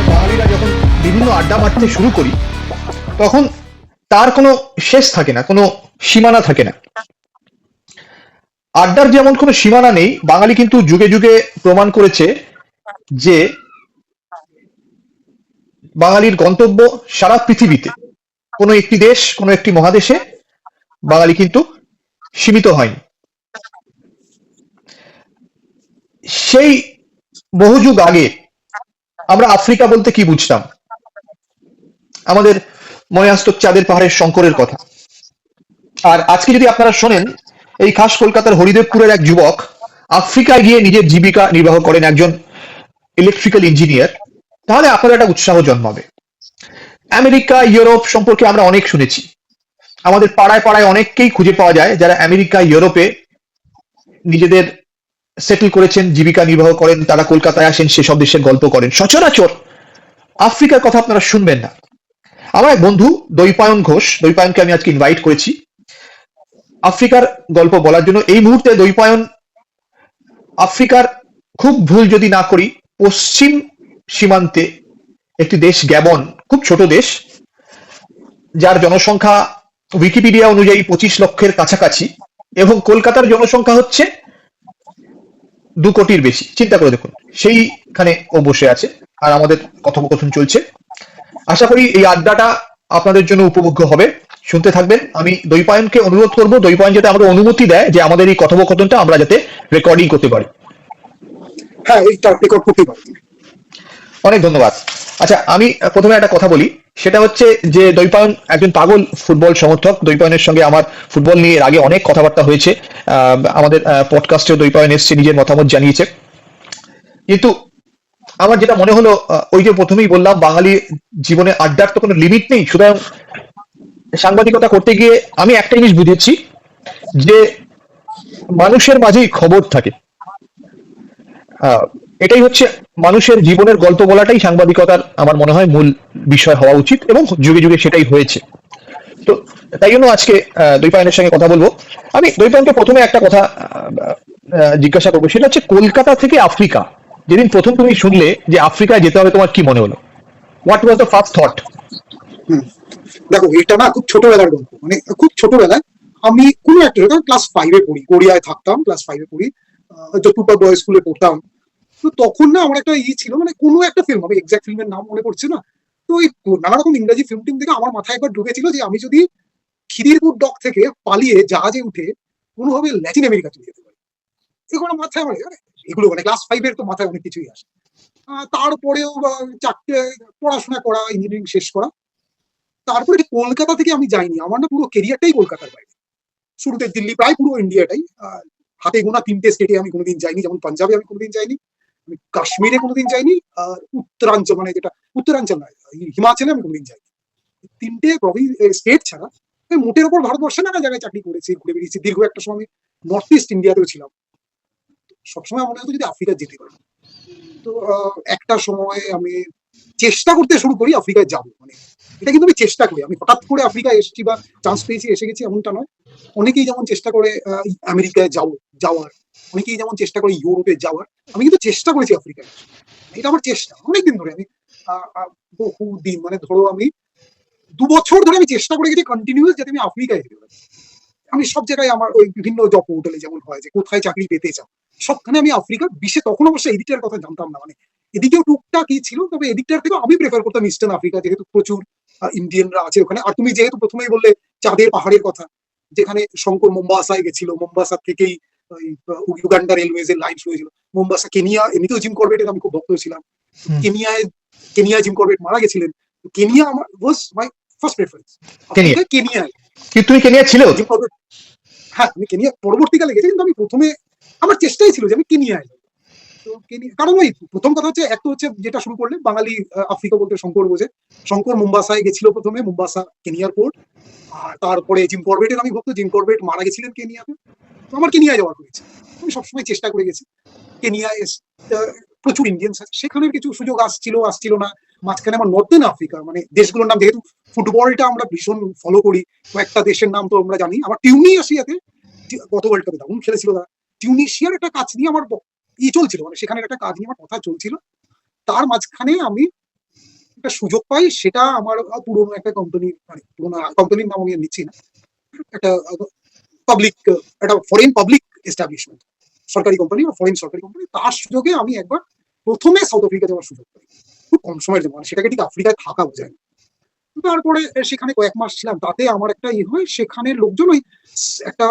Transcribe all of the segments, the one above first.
বাঙালিরা যখন বিভিন্ন আড্ডা মারতে শুরু করি তখন তার কোনো শেষ থাকে না, কোনো সীমানা থাকে না। আড্ডার যেমন কোনো সীমানা নেই, বাঙালি কিন্তু যুগে যুগে প্রমাণ করেছে যে বাঙালির গন্তব্য সারা পৃথিবীতে। কোনো একটি দেশ, কোনো একটি মহাদেশে বাঙালি কিন্তু সীমিত হয়নি। সেই বহু যুগ আগে আমরা আফ্রিকা বলতে কি বুঝতাম? আমাদের মনে আসতো চাঁদের পাহাড়ের শঙ্করের কথা। আর আজকে যদি আপনারা শোনেন, এই খাস কলকাতার হরিদেবপুরের এক যুবক আফ্রিকায় গিয়ে নিজের জীবিকা নির্বাহ করেন, একজন ইলেকট্রিক্যাল ইঞ্জিনিয়ার, তাহলে আপনার একটা উৎসাহ জন্মাবে। আমেরিকা, ইউরোপ সম্পর্কে আমরা অনেক শুনেছি। আমাদের পাড়ায় পাড়ায় অনেককেই খুঁজে পাওয়া যায় যারা আমেরিকা, ইউরোপে নিজেদের সেটেল করেছেন, জীবিকা নির্বাহ করেন। তারা কলকাতায় আসেন, সেসব দেশের গল্প করেন। সচরাচর আফ্রিকার কথা আপনারা শুনবেন না। আমার এক বন্ধু দৈপায়ন ঘোষ, দৈপায়নকে আমি আজকে ইনভাইট করেছি আফ্রিকার গল্প বলার জন্য। এই মুহূর্তে দৈপায়ন আফ্রিকার, খুব ভুল যদি না করি, পশ্চিম সীমান্তে একটি দেশ গ্যাবন, খুব ছোট দেশ, যার জনসংখ্যা উইকিপিডিয়া অনুযায়ী 25 লক্ষের কাছাকাছি, এবং কলকাতার জনসংখ্যা হচ্ছে 2 কোটির বেশি। চিন্তা করে দেখুন, সেইখানে ও বসে আছে আর আমাদের কথোপকথন চলছে। আশা করি এই আড্ডাটা আপনাদের জন্য উপভোগ্য হবে, শুনতে থাকবেন। আমি দৈপায়নকে অনুরোধ করব, দৈপায়ন যাতে আমাদের অনুমতি দেয় যে আমাদের এই কথোপকথনটা আমরা যাতে রেকর্ডিং করতে পারি। হ্যাঁ, এইটা রেকর্ড করতে পারি। অনেক ধন্যবাদ। আচ্ছা, আমি প্রথমে একটা কথা বলি, সেটা হচ্ছে যে দৈপায়ন একজন পাগল ফুটবল সমর্থক। দৈপায়নের সঙ্গে আমার ফুটবল নিয়ে এর আগে অনেক কথাবার্তা হয়েছে। আমাদের পডকাস্টেও দৈপায়ন এসছে, নিজের মতামত জানিয়েছে। কিন্তু আমার যেটা মনে হলো, ওই যে প্রথমেই বললাম, বাঙালি জীবনে আড্ডার তো কোনো লিমিট নেই। সুতরাং সাংবাদিকতা করতে গিয়ে আমি একটা জিনিস বুঝেছি, যে মানুষের মাঝেই খবর থাকে। এটাই হচ্ছে মানুষের জীবনের গল্প বলাটাই সাংবাদিকতার আমার মনে হয় মূল বিষয় হওয়া উচিত, এবং যুগে যুগে সেটাই হয়েছে। তো তাই জন্য আজকে দৈপায়নের সঙ্গে কথা বলবো। আমি দৈপায়নকে প্রথমে একটা কথা জিজ্ঞাসা করবো, সেটা হচ্ছে কলকাতা থেকে আফ্রিকা, যেদিন প্রথম তুমি শুনলে যে আফ্রিকায় যেতে হবে, তোমার কি মনে হলো? What was the first thought? দেখো, এটা না খুব ছোটবেলার গল্প। মানে খুব ছোটবেলায় আমি কোনো একটা ক্লাস 5-এ পড়ি, কোরিয়ায় থাকতাম, ক্লাস 5-এ পড়ি, যতুপা বয়েজ স্কুলে পড়তাম। তো তখন না আমার একটা ছিল, মানে কোনো একটা ফিল্ম, আমি এক্সাক্ট ফিল্মের নাম মনে পড়ছে না। তো ওই নানা রকম ইংরেজি ফিল্ম টিম থেকে আমার মাথায় একবার ঢুকেছিল যে আমি যদি খিদিরপুর ডক থেকে পালিয়ে জাহাজে উঠে কোনোভাবে ল্যাটিন আমেরিকা চলে যেতে পারি, এগুলো মাথায় আমার, এগুলো মানে ক্লাস 5-এর তো মাথায় অনেক কিছুই আসে। তারপরেও 4টে পড়াশোনা করা, ইঞ্জিনিয়ারিং শেষ করা। তারপরে কলকাতা থেকে আমি যাইনি, আমার না পুরো কেরিয়ারটাই কলকাতার বাইরে। শুরুতে দিল্লি, প্রায় পুরো ইন্ডিয়াটাই। হাতে গোনা 3টে স্টেটে আমি কোনোদিন যাইনি, যেমন পাঞ্জাবে আমি কোনোদিন যাইনি, আমি কাশ্মীরে কোনোদিন যাইনি, আর উত্তরাঞ্চল, মানে যেটা উত্তরাঞ্চল নয়, হিমাচলে আমি কোনোদিন যাইনি। 3টে স্টেট ছাড়া মোটের ওপর ভারতবর্ষে নানা জায়গায় চাকরি করেছি, ঘুরে বেরিয়েছি। দীর্ঘ একটা সময় আমি নর্থ ইস্ট ইন্ডিয়াতেও ছিলাম। সবসময় মনে হতো যদি আফ্রিকা যেতে পারি। তো একটা সময় আমি চেষ্টা করতে শুরু করি আফ্রিকায় যাবো, মানে এটা কিন্তু আমি চেষ্টা করি, আমি হঠাৎ করে আফ্রিকায় এসেছি বা চান্স পেয়েছি এসে গেছি এমনটা নয়। অনেকেই যেমন চেষ্টা করে আমেরিকায় যাওয়ার, অনেকেই যেমন চেষ্টা করে ইউরোপে যাওয়ার, আমি কিন্তু চেষ্টা করেছি আফ্রিকায়। এটা আমার চেষ্টা, অনেকদিন ধরে আমি বহুদিন, মানে ধরো আমি 2 বছর ধরে আমি চেষ্টা করে গেছি কন্টিনিউয়াস, যাতে আমি আফ্রিকায় যেতে পারি। আমি সব জায়গায় আমার ওই বিভিন্ন জব পোর্টালে যেমন হয় যে কোথায় চাকরি পেতে চাও, সবখানে আমি আফ্রিকা বিশ্বে, তখন অবশ্য এদিকটার কথা জানতাম না, মানে এদিকেও টুকটাকই ছিল, তবে এদিকটার থেকে আমি প্রেফার করতাম ইস্টার্ন আফ্রিকা, যেহেতু প্রচুর ইন্ডিয়ানরা আছে ওখানে। আর তুমি যেহেতু প্রথমেই বললে চাঁদের পাহাড়ের কথা, যেখানে শঙ্কর মোম্বাসায় গেছিল, মোম্বাসা থেকেই ইউগান্ডা রেলওয়েজ এর লাইন হয়েছিল মোম্বাসা। কেনিয়া, এমনিতেও জিম করবেটের আমি খুব ভক্ত ছিলাম। কেনিয়ায় জিম করবেট মারা গেছিলেন। কেনিয়া আমার ওয়াজ মাই ফার্স্ট প্রেফারেন্স। কেনিয়ায় কি তুমি কেনিয়া ছিল? জিম করবেট, হ্যাঁ আমি কেনিয়া পরবর্তীকালে গেছি, কিন্তু আমি প্রথমে আমার চেষ্টাই ছিল যে আমি কেনিয়ায় যাবো। তো কারণ ওই প্রথম কথা হচ্ছে, একটা হচ্ছে যেটা শুরু করলে বাঙালি আফ্রিকা বলতে শঙ্কর বোঝে। শঙ্কর মোম্বাসায় গেছিল প্রথমে, মোম্বাসা কেনিয়ার পোর্ট। আর তারপরে জিম করবেটের আমি ভক্ত, জিম করবেট মারা গেছিলেন কেনিয়াতে। তো আমার কেনিয়ায় যাওয়ার হয়েছে, আমি সবসময় চেষ্টা করে গেছি। কেনিয়ায় প্রচুর ইন্ডিয়ানস আছে, সেখানের কিছু সুযোগ আসছিল না। মাঝখানে আমার নর্দার্ন আফ্রিকা, মানে দেশগুলোর নাম, যেহেতু ফুটবলটা আমরা ভীষণ ফলো করি, কয়েকটা দেশের নাম তো আমরা জানি। আমার টিউনিশিয়াতে গত ওয়ার্ল্ড কাপে দারুণ খেলেছিল তারা। টিউনিশিয়ার একটা কাজ নিয়ে আমার চলছিল, মানে সেখানে একটা কাজ নিয়ে আমার কথা চলছিল। তার মাঝখানে আমি একটা সুযোগ পাই, সেটা আমার পুরোনো একটা কোম্পানি, মানে পুরোনো কোম্পানির নাম আমি আর নিচ্ছি না, একটা পাবলিক, একটা ফরেন পাবলিক এস্টাবলিশমেন্ট, সরকারি কোম্পানি বা ফরেন সরকারি কোম্পানি, তার সুযোগে আমি একবার প্রথমে সাউথ আফ্রিকা যাওয়ার সুযোগ পাই। খুব কম সময়ের জন্য, মানে সেটাকে ঠিক আফ্রিকায় থাকা বোঝায় না। তারপরে সেখানে কয়েক মাস ছিলাম, তাতে আমার একটা হয়, সেখানে লোকজন ওই একটা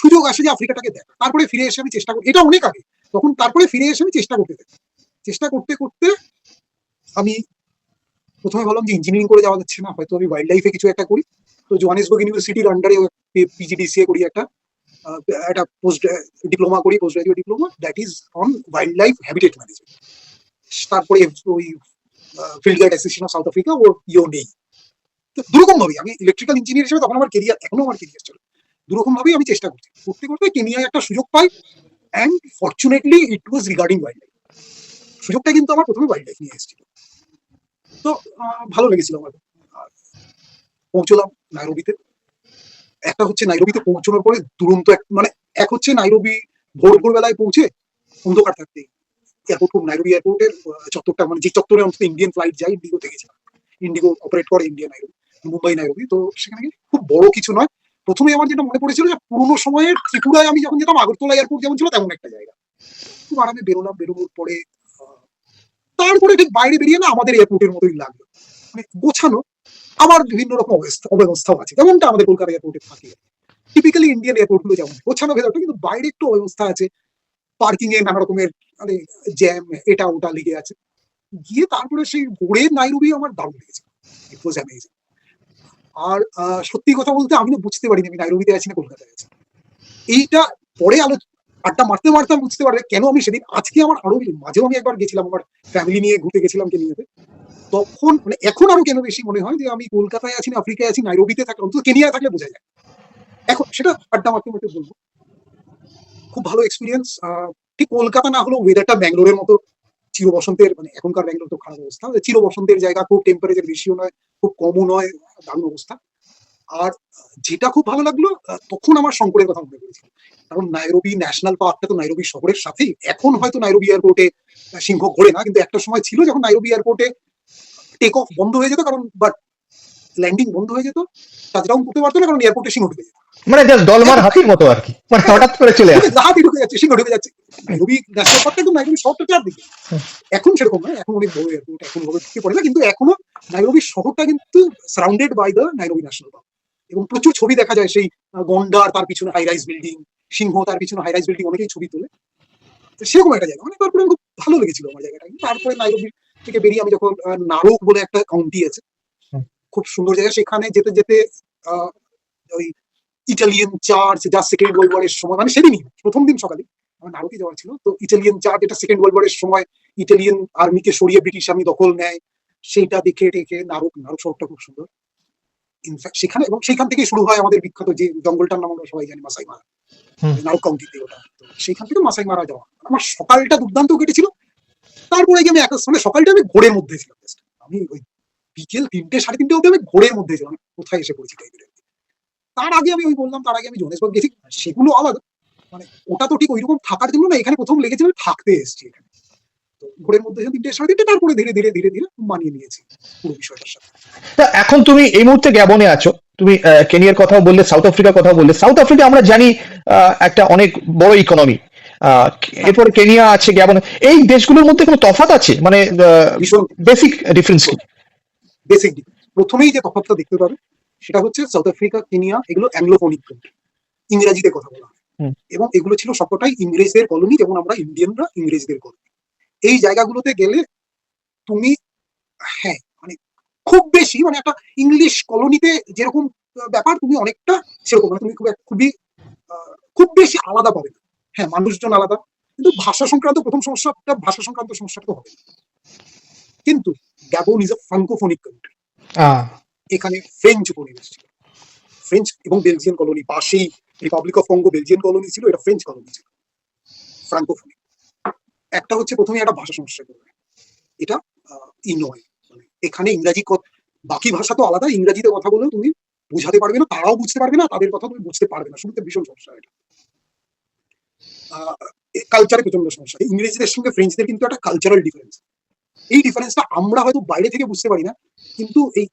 সুযোগ আসে যে আফ্রিকাটাকে দেখ। তারপরে ফিরে এসে আমি চেষ্টা করি, এটা অনেক আগে, তখন তারপরে ফিরে এসে আমি চেষ্টা করতে থাকি। চেষ্টা করতে করতে আমি প্রথমে ভাবলাম যে ইঞ্জিনিয়ারিং করে যাওয়া যাচ্ছে না, হয়তো আমি ওয়াইল্ড লাইফে কিছু একটা করি। তো জোহানেসবার্গ ইউনিভার্সিটির আন্ডারে পিজিডিসিএ করি, একটা পোস্ট ডিপ্লোমা করি, post graduate diploma, that is on wildlife habitat management. তারপরে ওই field guide association of South Africa ওর নেই। তো দুরকম ভাবেই আমি ইলেকট্রিক্যাল ইঞ্জিনিয়ার হিসেবে তখন আমার কেরিয়ার, এখনো আমার কেরিয়ার চলে, দুরকম ভাবেই আমি চেষ্টা করছি। করতে করতে কেনিয়ায় একটা সুযোগ পাই, and fortunately it was regarding wildlife. সুযোগটা কিন্তু আমার প্রথমে ওয়াইল্ড লাইফ নিয়ে এসেছিল। তো ভালো লেগেছিল আমার। পৌঁছলাম নাইরোবিতে। একটা হচ্ছে নাইরোবিতে পৌঁছানোর পরে দুরন্ত মানে এক হচ্ছে নাইরোবি ভোরবেলায় পৌঁছে অন্ধকার থাকতে এয়ারপোর্ট, খুব নাইরোবি এয়ারপোর্টের চত্বরটা, মানে যে চত্বরে অন্তত ইন্ডিয়ান ফ্লাইট যায়, ইন্ডিগোতে গেছিলাম, ইন্ডিগো অপারেট করে ইন্ডিয়া নাইরোবি, মুম্বাই নাইরোবি। তো সেখানে খুব বড় কিছু নয়। প্রথমে আমার যেটা মনে পড়েছিল যে পুরোনো সময়ের ত্রিপুরায় আমি যখন যেতাম, আগরতলা এয়ারপোর্ট যেমন ছিল তেমন একটা জায়গা। খুব আরামে বেরোলাম, বেরোনোর পরে তারপরে ঠিক বাইরে বেরিয়ে না আমাদের এয়ারপোর্টের মতোই লাগলো, মানে গোছানো। আবার বিভিন্ন রকম অব্যবস্থাও আছে, যেমনটা আমাদের কলকাতা এয়ারপোর্টে থাকে, টিপিক্যালি ইন্ডিয়ান এয়ারপোর্ট গুলো যেমন গোছানো ভেতরটা, কিন্তু বাইরে একটু অব্যবস্থা আছে, পার্কিং এ নানা রকমের মানে জ্যাম, এটা ওটা লেগে আছে। গিয়ে তারপরে সেই ভোরের নাইরোবি আমার দারুণ লেগেছে, ইট ওয়াজ অ্যামেজিং। আর সত্যি কথা বলতে আমি না বুঝতে পারিনি আমি নাইরোবিতে আছি না কলকাতায় আছি। এইটা পরে আড্ডা মারতে মারতে আমি বুঝতে পারবে কেন আমি সেদিন, আজকে আমার আরো মাঝেও আমি একবার গেছিলাম, আমার ফ্যামিলি নিয়ে ঘুরতে গেছিলাম কেনিয়াতে, তখন মানে এখন আরো কেন বেশি মনে হয় যে আমি কলকাতায় আছি না আফ্রিকায় আছি, নাইরোবিতে থাকলে, অন্তত কেনিয়ায় থাকলে বোঝা যায়। এখন সেটা আড্ডা মারতে মারতে বলবো, খুব ভালো এক্সপিরিয়েন্স। ঠিক কলকাতা না হলেও ওয়েদারটা ব্যাঙ্গালোরের মতো চির বসন্তের, মানে এখনকার ব্যাঙ্গালোর তো খারাপ অবস্থা, চির বসন্তের জায়গা, খুব টেম্পারেচার বেশিও নয় খুব কমও নয়, দারুণ অবস্থা। আর যেটা খুব ভালো লাগলো, তখন আমার শঙ্করের কথা মনে পড়েছিল, কারণ নাইরোবি ন্যাশনাল পার্কটা তো নাইরোবি শহরের সাথেই। এখন হয়তো নাইরোবি এয়ারপোর্টে সিংহ ঘোরে না, কিন্তু একটা সময় ছিল যখন নাইরোবি এয়ারপোর্টে টেক অফ বন্ধ হয়ে যেত, কারণ বাট ল্যান্ডিং বন্ধ হয়ে যেত, টাচডাউন করতে পারতো না, কারণ এয়ারপোর্টে সিংহ ঢুকে যেত, মানে জাস্ট দলমার হাতির মতো আর কি, মানে হঠাৎ করে চলে আসে। হাতি ঢুকে যাচ্ছে, সিংহ ঢুকে যাচ্ছে। নাইরোবি ন্যাশনাল পার্কটা একদম নাইরোবি শহরটা চারদিকে। এখন সেরকম নয়, এখন অনেক বড় এয়ারপোর্ট, এখন ভাবে ঢুকে পড়ে না, কিন্তু এখনো নাইরোবি শহরটা কিন্তু surrounded by the Nairobi National Park. এবং প্রচুর ছবি দেখা যায়, সেই গন্ডার, তার পিছনে হাই রাইজ বিল্ডিং, সিংহ, তার পিছনে হাই রাইজ বিল্ডিং, অনেকেই ছবি তোলে। সেরকম একটা জায়গা, মানে তারপরে খুব ভালো লেগেছিল আমার জায়গাটা। তারপরে নাইরোবি থেকে বেরিয়ে আমি যখন নারক বলে একটা কাউন্টি আছে, খুব সুন্দর জায়গা, সেখানে যেতে যেতে ওই ইটালিয়ান চার্চ, যা সেকেন্ড ওয়ার্ল্ড ওয়ারের সময়, মানে সেদিনই প্রথম দিন সকালে আমার নারকে যাওয়ার ছিল, তো ইটালিয়ান চার্চ, এটা সেকেন্ড ওয়ার্ল্ড ওয়ারের সময় ইটালিয়ান আর্মিকে সরিয়ে ব্রিটিশ আর্মি দখল নেয়, সেইটা দেখে টেকে নারক শহরটা খুব সুন্দর। ইনফ্যাক্ট সেখানে, এবং সেইখান থেকে শুরু হয় আমাদের বিখ্যাত যে জঙ্গলটার নাম আমরা সবাই জানি, মাসাই মারা, নারক কাউন্টিতে ওটা। তো সেইখান থেকে মাসাই মারা যাওয়া, আমার সকালটা দুর্দান্ত কেটেছিল। তারপরে গিয়ে আমি মানে সকালটা আমি ঘোরের মধ্যে ছিলাম, আমি ওই বিকেল 3টে 3:30 অব্দি আমি ঘোরের মধ্যে ছিলাম, কোথায় এসে পড়েছি টাইপের। তার আগে আমি বললাম, তার আগে আমি জোহানেসবার্গ গেছি, সেগুলো আলাদা, মানে ওটা তো ঠিক ওইরকম থাকার জন্য না, এখানে প্রথম লেগেছিল থাকতে এসেছি এখানে। তো ঘোরের মধ্যে 3টে 3:30, তারপরে ধীরে ধীরে ধীরে ধীরে মানিয়ে নিয়েছি পুরো বিষয়টার সাথে। তা এখন তুমি এই মুহূর্তে গ্যাবনে আছো, তুমি কেনিয়ার কথাও বললে, সাউথ আফ্রিকার কথা বললে। সাউথ আফ্রিকা আমরা জানি একটা অনেক বড় ইকোনমি, এরপর কেনিয়া আছে, গ্যাবন, এই দেশগুলোর মধ্যে কোনো তফাৎ আছে, মানে ভীষণ বেসিক ডিফারেন্স কি? বেসিক, প্রথমেই যে তফাৎটা দেখতে পাবে সেটা হচ্ছে সাউথ আফ্রিকা, কেনিয়া, এগুলো অ্যাংলোফোনিক কান্ট্রি, ইংরেজিতে কথা বলা হয়, এবং এগুলো ছিল সবকটাই ইংরেজদের কলোনি, যেমন আমরা ইন্ডিয়ানরা ইংরেজদের কলোনি। এই জায়গাগুলোতে গেলে তুমি, হ্যাঁ মানে খুব বেশি, মানে একটা ইংলিশ কলোনিতে যেরকম ব্যাপার, তুমি অনেকটা সেরকম, মানে তুমি খুব বেশি আলাদা পাবে না। হ্যাঁ, মানুষজন আলাদা, কিন্তু ভাষা সংক্রান্ত প্রথম সমস্যাটা, ভাষা সংক্রান্ত সমস্যাটা তো হবে। কিন্তু গ্যাবন ইজ আ ফ্রাঙ্কোফোনিক কান্ট্রি, এখানে ফ্রেঞ্চ উপনিবেশ ছিল, ফ্রেঞ্চ এবং বেলজিয়ান কলোনি, পাশেই Republic of Congo Belgian colony ছিল, এটা ফ্রেঞ্চ কলোনি ছিল, ফ্রাঙ্কোফোনিক। একটা হচ্ছে প্রথমে একটা ভাষা সমস্যা করবে, এটা নয়, মানে এখানে ইংরাজি, বাকি ভাষা তো আলাদা, ইংরাজিতে কথা বলেও তুমি বুঝাতে পারবে না, তারাও বুঝতে পারবে না, তাদের কথা তুমি বুঝতে পারবে না, শুনতে ভীষণ সমস্যা এটা। কালচারে প্রচন্ড সমস্যা। ইংরেজদের সঙ্গে ফ্রেঞ্চদের কিন্তু একটা কালচারাল ডিফারেন্স। এই ডিফারেন্সটা আমরা হয়তো বাইরে থেকে বুঝতে পারি না, কিন্তু এই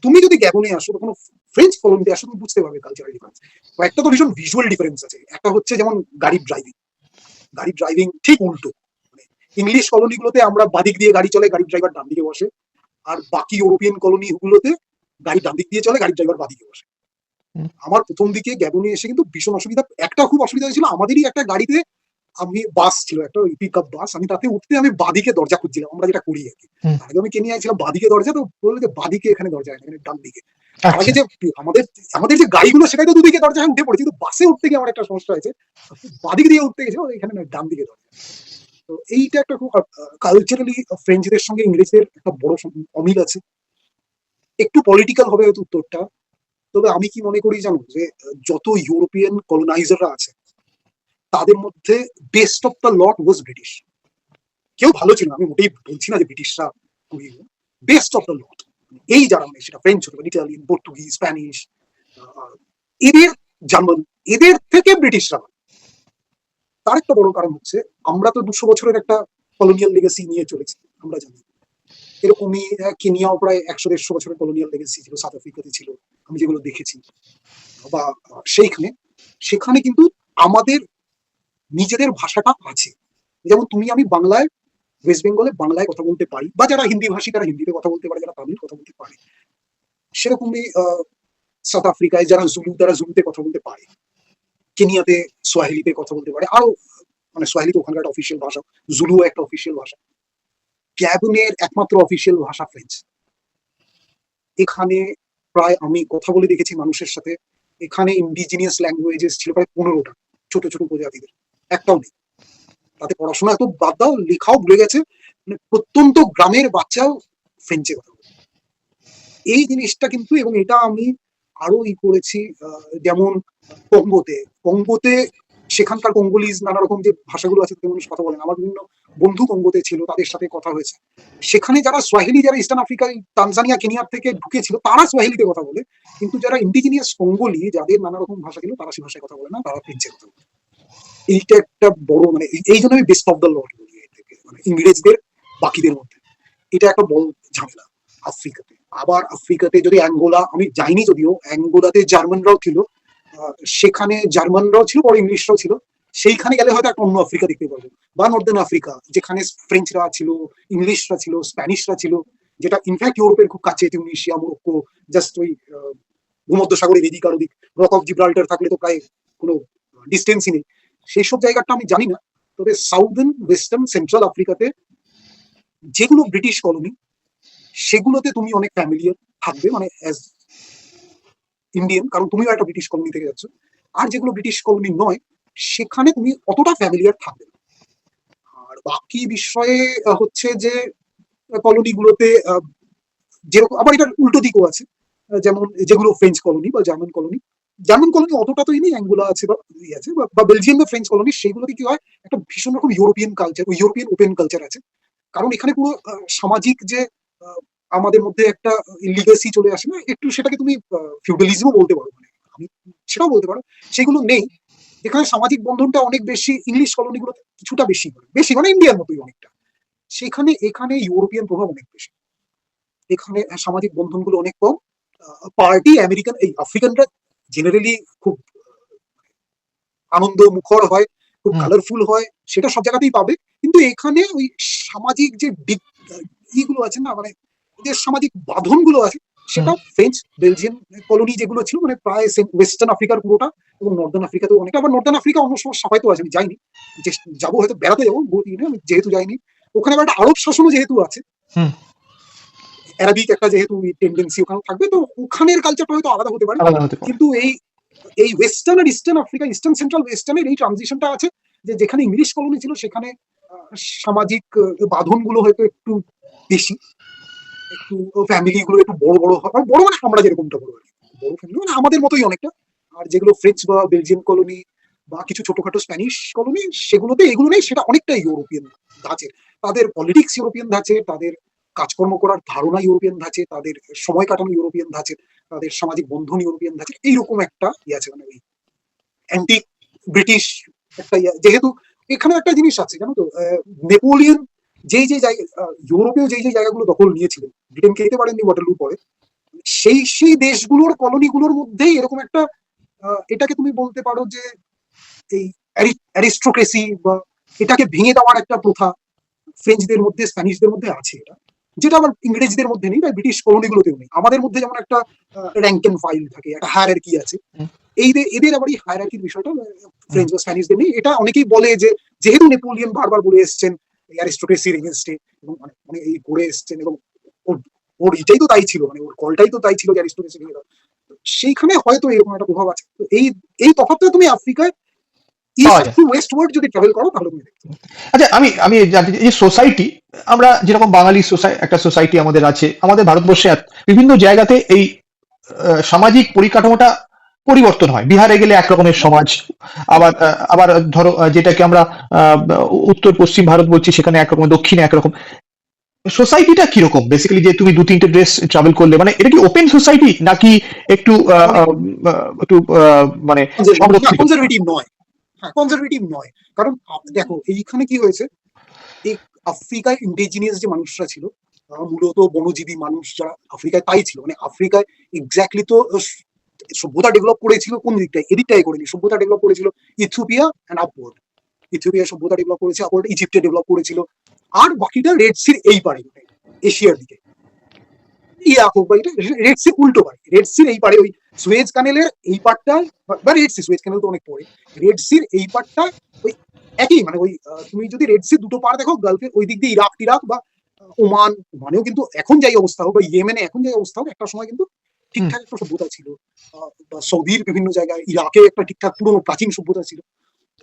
তুমি যদি গ্যাবনে আসো বা কোনো ফ্রেঞ্চ কলোনিতে আসো তুমি বুঝতে পারবে কালচারাল ডিফারেন্স। একটা তো ভীষণ ভিজুয়াল ডিফারেন্স আছে। একটা হচ্ছে যেমন গাড়ির ড্রাইভিং, গাড়ির ড্রাইভিং ঠিক উল্টো। মানে ইংলিশ কলোনিগুলোতে আমরা বাদিক দিয়ে গাড়ি চলে, গাড়ির ড্রাইভার ডান দিকে বসে। আর বাকি ইউরোপিয়ান কলোনি গুলোতে গাড়ি ডান দিক দিয়ে চলে, গাড়ির ড্রাইভার বাদিকে বসে। আমার প্রথম দিকে গ্যাবনে এসে কিন্তু ভীষণ অসুবিধা, একটা খুব অসুবিধা হয়েছিল। আমাদেরই একটা গাড়িতে, আমি বাস ছিল একটা পিক আপ বাস, আমি তাতে উঠতে আমি বাদিকে দরজা খুঁজছিলাম, আমরা যেটা করি আর কি। আগে আমি কেনিয়ায় ছিলাম, বাদিকে দরজা, তো বললো যে বাদিকে এখানে দরজা হয় না, এখানে ডান দিকে। তার আগে যে আমাদের আমাদের যে গাড়িগুলো সেটাই তো দুদিকে দরজা উঠে পড়েছে, কিন্তু বাসে উঠতে গিয়ে আমার একটা সমস্যা হয়েছে, বাদিক দিয়ে উঠতে গেছে, এখানে ডান দিকে দরজা। তো এইটা একটা খুব কালচারালি ফ্রেঞ্চদের সঙ্গে ইংরেজদের একটা বড় অমিল আছে। একটু পলিটিক্যাল হবে হয়তো উত্তরটা, তবে আমি কি মনে করি জানো, যে যত ইউরোপিয়ান কলোনাইজাররা আছে তাদের মধ্যে best of the lot was British. কেউ ভালো ছিল না, আমি মোটেই বলছি না যে ব্রিটিশরা খুবই, বেস্ট অফ দ্য লট। এই যারা, মানে সেটা ফ্রেঞ্চ হতে পারে, ইটালিয়ান, পর্তুগিজ, স্প্যানিশ, এদের, জার্মান, এদের থেকে ব্রিটিশরা। তার একটা বড় কারণ হচ্ছে আমরা তো 200 বছরের একটা কলোনিয়াল লেগেসি নিয়ে চলেছি, আমরা জানি। এরকমই কেনিয়াও প্রায় 100-150 বছরের কলোনিয়াল লেগেসি ছিল, সাউথ আফ্রিকাতে ছিল, আমি যেগুলো দেখেছি। বা সেইখানে, সেখানে কিন্তু আমাদের নিজেদের ভাষাটা আছে। যেমন তুমি আমি বাংলায়, ওয়েস্ট বেঙ্গলে বাংলায় কথা বলতে পারি, বা যারা হিন্দি ভাষী তারা হিন্দিতে কথা বলতে পারে, যারা তামিল কথা বলতে পারে। সেরকমই সাউথ আফ্রিকায় যারা জুলু, তারা জুলুতে কথা বলতে পারে। কেনিয়াতে সোয়াহিলিতে কথা বলতে পারে। আরো, মানে সোয়াহিলি তো ওখানকার একটা অফিসিয়াল ভাষা, জুলুও একটা অফিসিয়াল ভাষা। গ্যাবনের একমাত্র অফিসিয়াল ভাষা ফ্রেঞ্চ। এখানে প্রায়, আমি কথা বলে দেখেছি মানুষের সাথে, এখানে ইন্ডিজিনিয়াস ল্যাঙ্গুয়েজেস ছিল প্রায় 15টা, ছোট ছোট প্রজাতিদের, একটাও নেই। তাতে পড়াশোনা এত বাদ দাও, লেখাও ভুলে গেছে। মানে প্রত্যন্ত গ্রামের বাচ্চাও ফ্রেঞ্চে কথা বলে। এই জিনিসটা কিন্তু, এবং এটা আমি আরো করেছি, যেমন কঙ্গোতে, কঙ্গোতে সেখানকার কঙ্গোলিজ নানা রকম যে ভাষাগুলো আছে মানুষ কথা বলেন। আমার বিভিন্ন বন্ধু কঙ্গোতে ছিল, তাদের সাথে কথা হয়েছে। সেখানে যারা সোয়াহিলি, যারা ইস্টার্ন আফ্রিকায়, তানজানিয়া, কেনিয়ার থেকে ঢুকেছিল, তারা সোয়াহিলিতে কথা বলে। কিন্তু যারা ইন্ডিজিনিয়াস কঙ্গোলি, যাদের নানা রকম ভাষা ছিল, তারা সে ভাষায় কথা বলে না, তারা ফ্রেঞ্চে কথা বলে। এইটা একটা বড়, মানে এই জন্য আমি বেস্ট অফ দ্য লট বলি এটাকে, মানে ইংরেজদের বাকিদের মধ্যে। এটা একটা বড় ঝামেলা আফ্রিকাতে। আবার আফ্রিকাতে যদি অ্যাঙ্গোলা, আমি যাইনি যদিও, অ্যাঙ্গোলাতে জার্মানরাও ছিল, সেখানে জার্মানরাও ছিল, বড় ইংলিশরাও ছিল। সেইখানে গেলে হয়তো একটা অন্য আফ্রিকা দেখতে পারবো। বা নর্দার্ন আফ্রিকা, যেখানে ফ্রেঞ্চরা ছিল, ইংলিশরা ছিল, স্প্যানিশরা ছিল, যেটা ইনফ্যাক্ট ইউরোপের খুব কাছে, টিউনিশিয়া, মরক্কো, জাস্ট ওই ভূমধ্য সাগরের এদিক আর ওদিক। রক অফ জিব্রাল্টার থাকলে তো প্রায় কোনো ডিস্টেন্সই নেই। সেই সব জায়গাটা আমি জানি না। তবে সাউদার্ন, ওয়েস্টার্ন, সেন্ট্রাল আফ্রিকাতে যেগুলো ব্রিটিশ কলোনি, সেগুলোতে তুমি অনেক ফ্যামিলিয়ার থাকবে, মানে অ্যাজ ইন্ডিয়ান, কারণ তুমিও একটা ব্রিটিশ কলোনি থেকে যাচ্ছ। আর যেগুলো ব্রিটিশ কলোনি নয়, সেখানে তুমি অতটা ফ্যামিলিয়ার থাকবে না। আর বাকি বিষয়ে হচ্ছে যে কলোনিগুলোতে যেরকম, আবার এটার উল্টো দিকও আছে। যেমন যেগুলো ফ্রেঞ্চ কলোনি বা জার্মান কলোনি, জার্মান কলোনি অতটা তো নেই, অ্যাঙ্গোলা আছে বা আছে, বা বেলজিয়াম বা ফ্রেঞ্চ কলোনি, সেইগুলোতে কি হয়, একটা ভীষণ রকম European culture, European open culture আছে। কারণ এখানে পুরো সামাজিক যে আমাদের মধ্যে একটা লিগেসি চলে আসে না একটু, সেটাকে তুমি ফিউডালিজমও বলতে পারো, মানে আমি সেটাও বলতে পারো, সেগুলো নেই। এখানে সামাজিক বন্ধনটা অনেক বেশি, ইংলিশ কলোনিগুলোতে কিছুটা বেশি, বেশি মানে ইন্ডিয়ার মতোই অনেকটা। সেখানে, এখানে ইউরোপিয়ান প্রভাব অনেক বেশি। এখানে সামাজিক বন্ধনগুলো অনেক কম। পার্টি আমেরিকান, এই আফ্রিকানরা জেনারেলি খুব আনন্দ মুখর হয়, খুব কালারফুল হয়, সেটা সব জায়গাতেই পাবে। কিন্তু এখানে ওই সামাজিক যে ইগুলো আছে না, মানে যে সামাজিক বাঁধন গুলো আছে, সেটা ফ্রেঞ্চ, বেলজিয়ান কলোনি যেগুলো ছিল, মানে প্রায় ওয়েস্টার্ন আফ্রিকার পুরোটা, এবং নর্দার্ন আফ্রিকাতেও অনেকটা। আবার নর্দার্ন আফ্রিকা অন্য সমস্যা হয়তো আছে, আমি যাইনি, যাবো হয়তো, বেড়াতে যাবো বহু দিনে, আমি যেহেতু যাইনি। ওখানে আবার একটা আরব শাসনও যেহেতু আছে, অ্যারাবিক একটা যেহেতু টেন্ডেন্সি ওখানে থাকবে, তো ওখানের কালচারটা হয়তো আলাদা হতে পারে। কিন্তু এই ওয়েস্টার্ন আর ইস্টার্ন আফ্রিকা, ইস্টার্ন সেন্ট্রাল ওয়েস্টার্নের এই ট্রানজিশনটা আছে, যে যেখানে ইংলিশ কলোনি ছিল সেখানে সামাজিক বাঁধন গুলো হয়তো একটু বেশি, একটু ফ্যামিলি গুলো একটু বড় বড় হয়, বড় মানে আমরা যেরকমটা বড় আর কি, বড় ফ্যামিলি মানে আমাদের মতোই অনেকটা। আর যেগুলো ফ্রেঞ্চ বা বেলজিয়ান কলোনি বা কিছু ছোটখাটো স্প্যানিশ কলোনি, সেগুলোতে এগুলো নেই, সেটা অনেকটা ইউরোপিয়ান ধাঁচের। তাদের পলিটিক্স ইউরোপিয়ান ধাঁচের, তাদের কাজকর্ম করার ধারণা ইউরোপিয়ান ধাঁচে, তাদের সময় কাটানো ইউরোপিয়ান ধাঁচের, তাদের সামাজিক বন্ধন ইউরোপিয়ান ধাঁচের। এইরকম একটা আছে, মানে ওই অ্যান্টি ব্রিটিশ একটা যেহেতু এখানে একটা জিনিস আছে জানো তো, নেপোলিয়ন যেই যে জায়গা, ইউরোপীয় যেই যে জায়গাগুলো দখল নিয়েছিলেন, ব্রিটেনকে যেতে পারেননি ওয়াটারলু পরে, সেই সেই দেশগুলোর কলোনিগুলোর মধ্যেই এরকম একটা, এটাকে তুমি বলতে পারো যে এই অ্যারিস্টোক্রেসি বা এটাকে ভেঙে দেওয়ার একটা প্রথা ফ্রেঞ্চদের মধ্যে, স্প্যানিশদের মধ্যে আছে এটা, যেটা আবার ইংরেজদের মধ্যে নেই বা ব্রিটিশ কলোনিগুলোতেও নেই। আমাদের মধ্যে যেমন একটা র্যাঙ্ক এন্ড ফাইল থাকে, একটা হায়ারার্কি আছে, এদের আবার এই হায়ারার্কির বিষয়টা ফ্রেঞ্চ বা স্প্যানিশদের নেই। এটা অনেকেই বলে যে যেহেতু নেপোলিয়ন বারবার বলে এসছেন অ্যারিস্টোক্রেসির এগেনস্টে, এবং মানে এই করে এসছেন, এবং ওর এটাই তো তাই ছিল, মানে ওর কলটাই তো তাই ছিল যে অ্যারিস্টোক্রেসি ভেঙে দাও, সেইখানে হয়তো এরকম একটা প্রভাব আছে। তো এই তফাৎটা তুমি আফ্রিকায় পাওয়া ইস্ট যায়। টু ওয়েস্ট ওয়ার্ড যদি ট্রাভেল করো তাহলে তুমি দেখতে। আচ্ছা, আমি আমি জানতে চাই, এই সোসাইটি, আমরা যেরকম বাঙালি একটা সোসাইটি আমাদের আছে, আমাদের ভারতবর্ষে বিভিন্ন জায়গাতে এই সামাজিক পরিকাঠামোটা পরিবর্তন হয়। বিহারে গেলে একরকমের সমাজ, আবার আবার ধরো যেটাকে আমরা উত্তর পশ্চিম ভারত বলছি, সেখানে একরকম, দক্ষিণে একরকম। সোসাইটিটা কিরকম বেসিক্যালি, যে তুমি 2-3টে দেশ ট্রাভেল করলে, মানে এটা কি ওপেন সোসাইটি নাকি একটু একটু মানে সংরক্ষিত? কনজারভেটিভ নয়, হ্যাঁ কনজারভেটিভ নয়, কারণ দেখো এইখানে কি হয়েছে, এই আফ্রিকায় ইন্ডিজিনিয়াস যে মানুষরা ছিল, মূলত বনজীবী মানুষ যারা আফ্রিকায়, তাই ছিল। মানে আফ্রিকায় এক্স্যাক্টলি তো সভ্যতা ডেভেলপ করেছিল কোন দিকটায়, এদিকটাই করেনি, সভ্যতা ডেভেলপ করেছিল ইথিওপিয়া অ্যান্ড আপওয়ার্ড। ইথিওপিয়া সভ্যতা ডেভেলপ করেছে, আপওয়ার্ড ইজিপ্টে ডেভেলপ করেছিল, আর বাকিটা রেড সির এই পারে, এশিয়ার দিকে। রেড সি উল্টো পারে, রেড সির এই পারে, ওই সুয়েজ কানেলের এই পারটা, বা রেড সি, সুয়েজ কানেল তো অনেক পরে, রেড সির এই পারটা ওই একই, মানে ওই তুমি যদি রেড সি দুটো পার দেখো, গালফের ওই দিক দিয়ে ইরাক টিরাক বা ওমান, ওমানেও কিন্তু এখন যাই অবস্থা হোক, বা ইয়েমেনে এখন যাই অবস্থা হোক, একটা সময় কিন্তু হুম। ঠিকঠাক একটা সভ্যতা ছিল। বা সৌদির বিভিন্ন জায়গায়, ইরাকে একটা ঠিকঠাক পুরনো প্রাচীন সভ্যতা ছিল,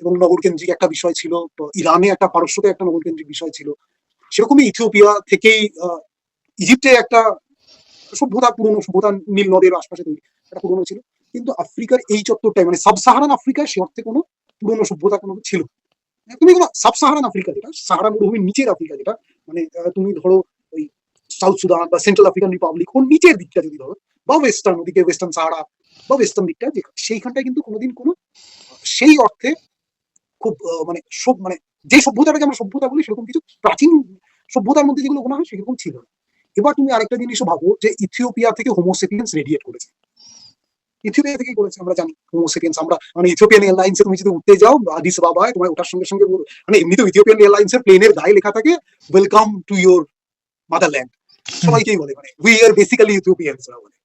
এবং নগরকেন্দ্রিক একটা বিষয় ছিল। ইরানে একটা, পারস্যতে একটা নগরকেন্দ্রিক বিষয় ছিল। সেরকমই ইথিওপিয়া থেকেই ইজিপ্টে একটা সভ্যতা, পুরনো সভ্যতা, নীল নদের আশপাশে তৈরি একটা পুরনো ছিল। কিন্তু আফ্রিকার এই চত্বরটাই, মানে সাব সাহারান আফ্রিকায় সে অর্থে কোনো পুরনো সভ্যতা কোনো ছিল না। তুমি কোনো সাব সাহারান আফ্রিকা, যেটা সাহারা মরুভূমির নিচের আফ্রিকা, যেটা মানে তুমি ধরো ওই সাউথ সুদান বা সেন্ট্রাল আফ্রিকান রিপাবলিক, ওর নিচের দিকটা যদি ধরো, বা ওয়েস্টার্ন ওদিকে ওয়েস্টার্ন সাহারা বা ওয়েস্টার্ন দিকটা, সেইখানটায় কিন্তু কোনোদিন কোনো সেই অর্থে খুব মানে সব মানে যে সভ্যতাটাকে আমরা সভ্যতা বলি, সেরকম কিছু প্রাচীন সভ্যতার মধ্যে যেগুলো গোনা হয় সেরকম ছিল না। এবার তুমি আরেকটা জিনিসও ভাবো, যে ইথিওপিয়া থেকে হোমোসেপিয়েন্স রেডিয়েট করেছে, ইথিওপিয়া থেকেই করেছে। আমরা জানি হোমোসেপিয়েন্স, আমরা মানে ইথিওপিয়ান এয়ারলাইন্সে তুমি যদি উঠতে যাও আদিস বাবায়, তোমার ওটার সঙ্গে সঙ্গে মানে এমনিতেও ইথিওপিয়ান এয়ারলাইন্সের প্লেনের গায়ে লেখা থাকে ওয়েলকাম টু ইউর মাদারল্যান্ড। সবাইকেই বলে, মানে উই আর বেসিক্যালি ইথিওপিয়ানস বলে,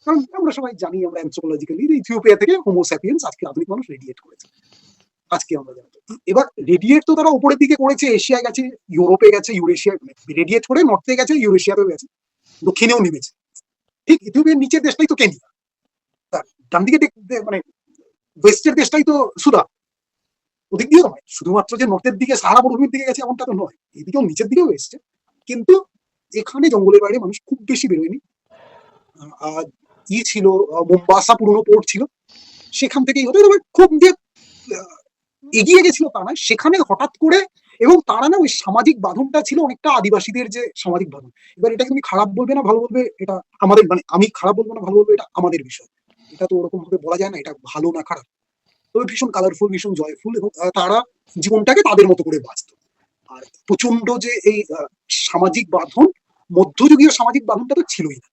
কারণ আমরা সবাই জানি, আমরা অ্যানথ্রোপোলজিক্যালি ইথিওপিয়া থেকে হোমোসেপিয়েন্স আজকে আধুনিক মানুষ রেডিয়েট করেছে। আজকে আমরা জানি। এবার রেডিয়েট তো তারা উপরের দিকে করেছে, এশিয়ায় গেছে, ইউরোপে গেছে, ইউরেশিয়া রেডিয়েট করে নর্থে গেছে, ইউরেশিয়াতেও গেছে, দক্ষিণেও নেমেছে। ঠিক ইথিওপিয়ার নিচের দেশটাই তো কেনিয়া, ডান দিকে মানে ওয়েস্টের দেশটাই তো সুদান, ওদিক দিয়েও নয়, শুধুমাত্র যে নর্থের দিকে সাহারা মরুভূমির দিকে গেছে এমনটা তো নয়, এদিকেও নিচের দিকেও এসছে। কিন্তু এখানে জঙ্গলের বাইরে মানুষ খুব বেশি বেরোয়নি। ছিল মোম্বাসা পুরনো পোর্ট ছিল, সেখান থেকেই হতো, তবে খুব যে এগিয়ে গেছিল তা নয়, সেখানে হঠাৎ করে। এবং তারা না ওই সামাজিক বাঁধনটা ছিল অনেকটা আদিবাসীদের যে সামাজিক বাঁধন। এবার এটাকে তুমি খারাপ বলবে না ভালো বলবে, এটা আমাদের, মানে আমি খারাপ বলবো না ভালো বলবো, এটা আমাদের বিষয়। এটা তো ওরকম ভাবে বলা যায় না এটা ভালো না খারাপ। তবে ভীষণ কালারফুল, ভীষণ জয়ফুল, এবং তারা জীবনটাকে তাদের মতো করে বাঁচত। আর প্রচন্ড যে এই সামাজিক বাঁধন, মধ্যযুগীয় সামাজিক বাঁধনটা তো ছিলই না।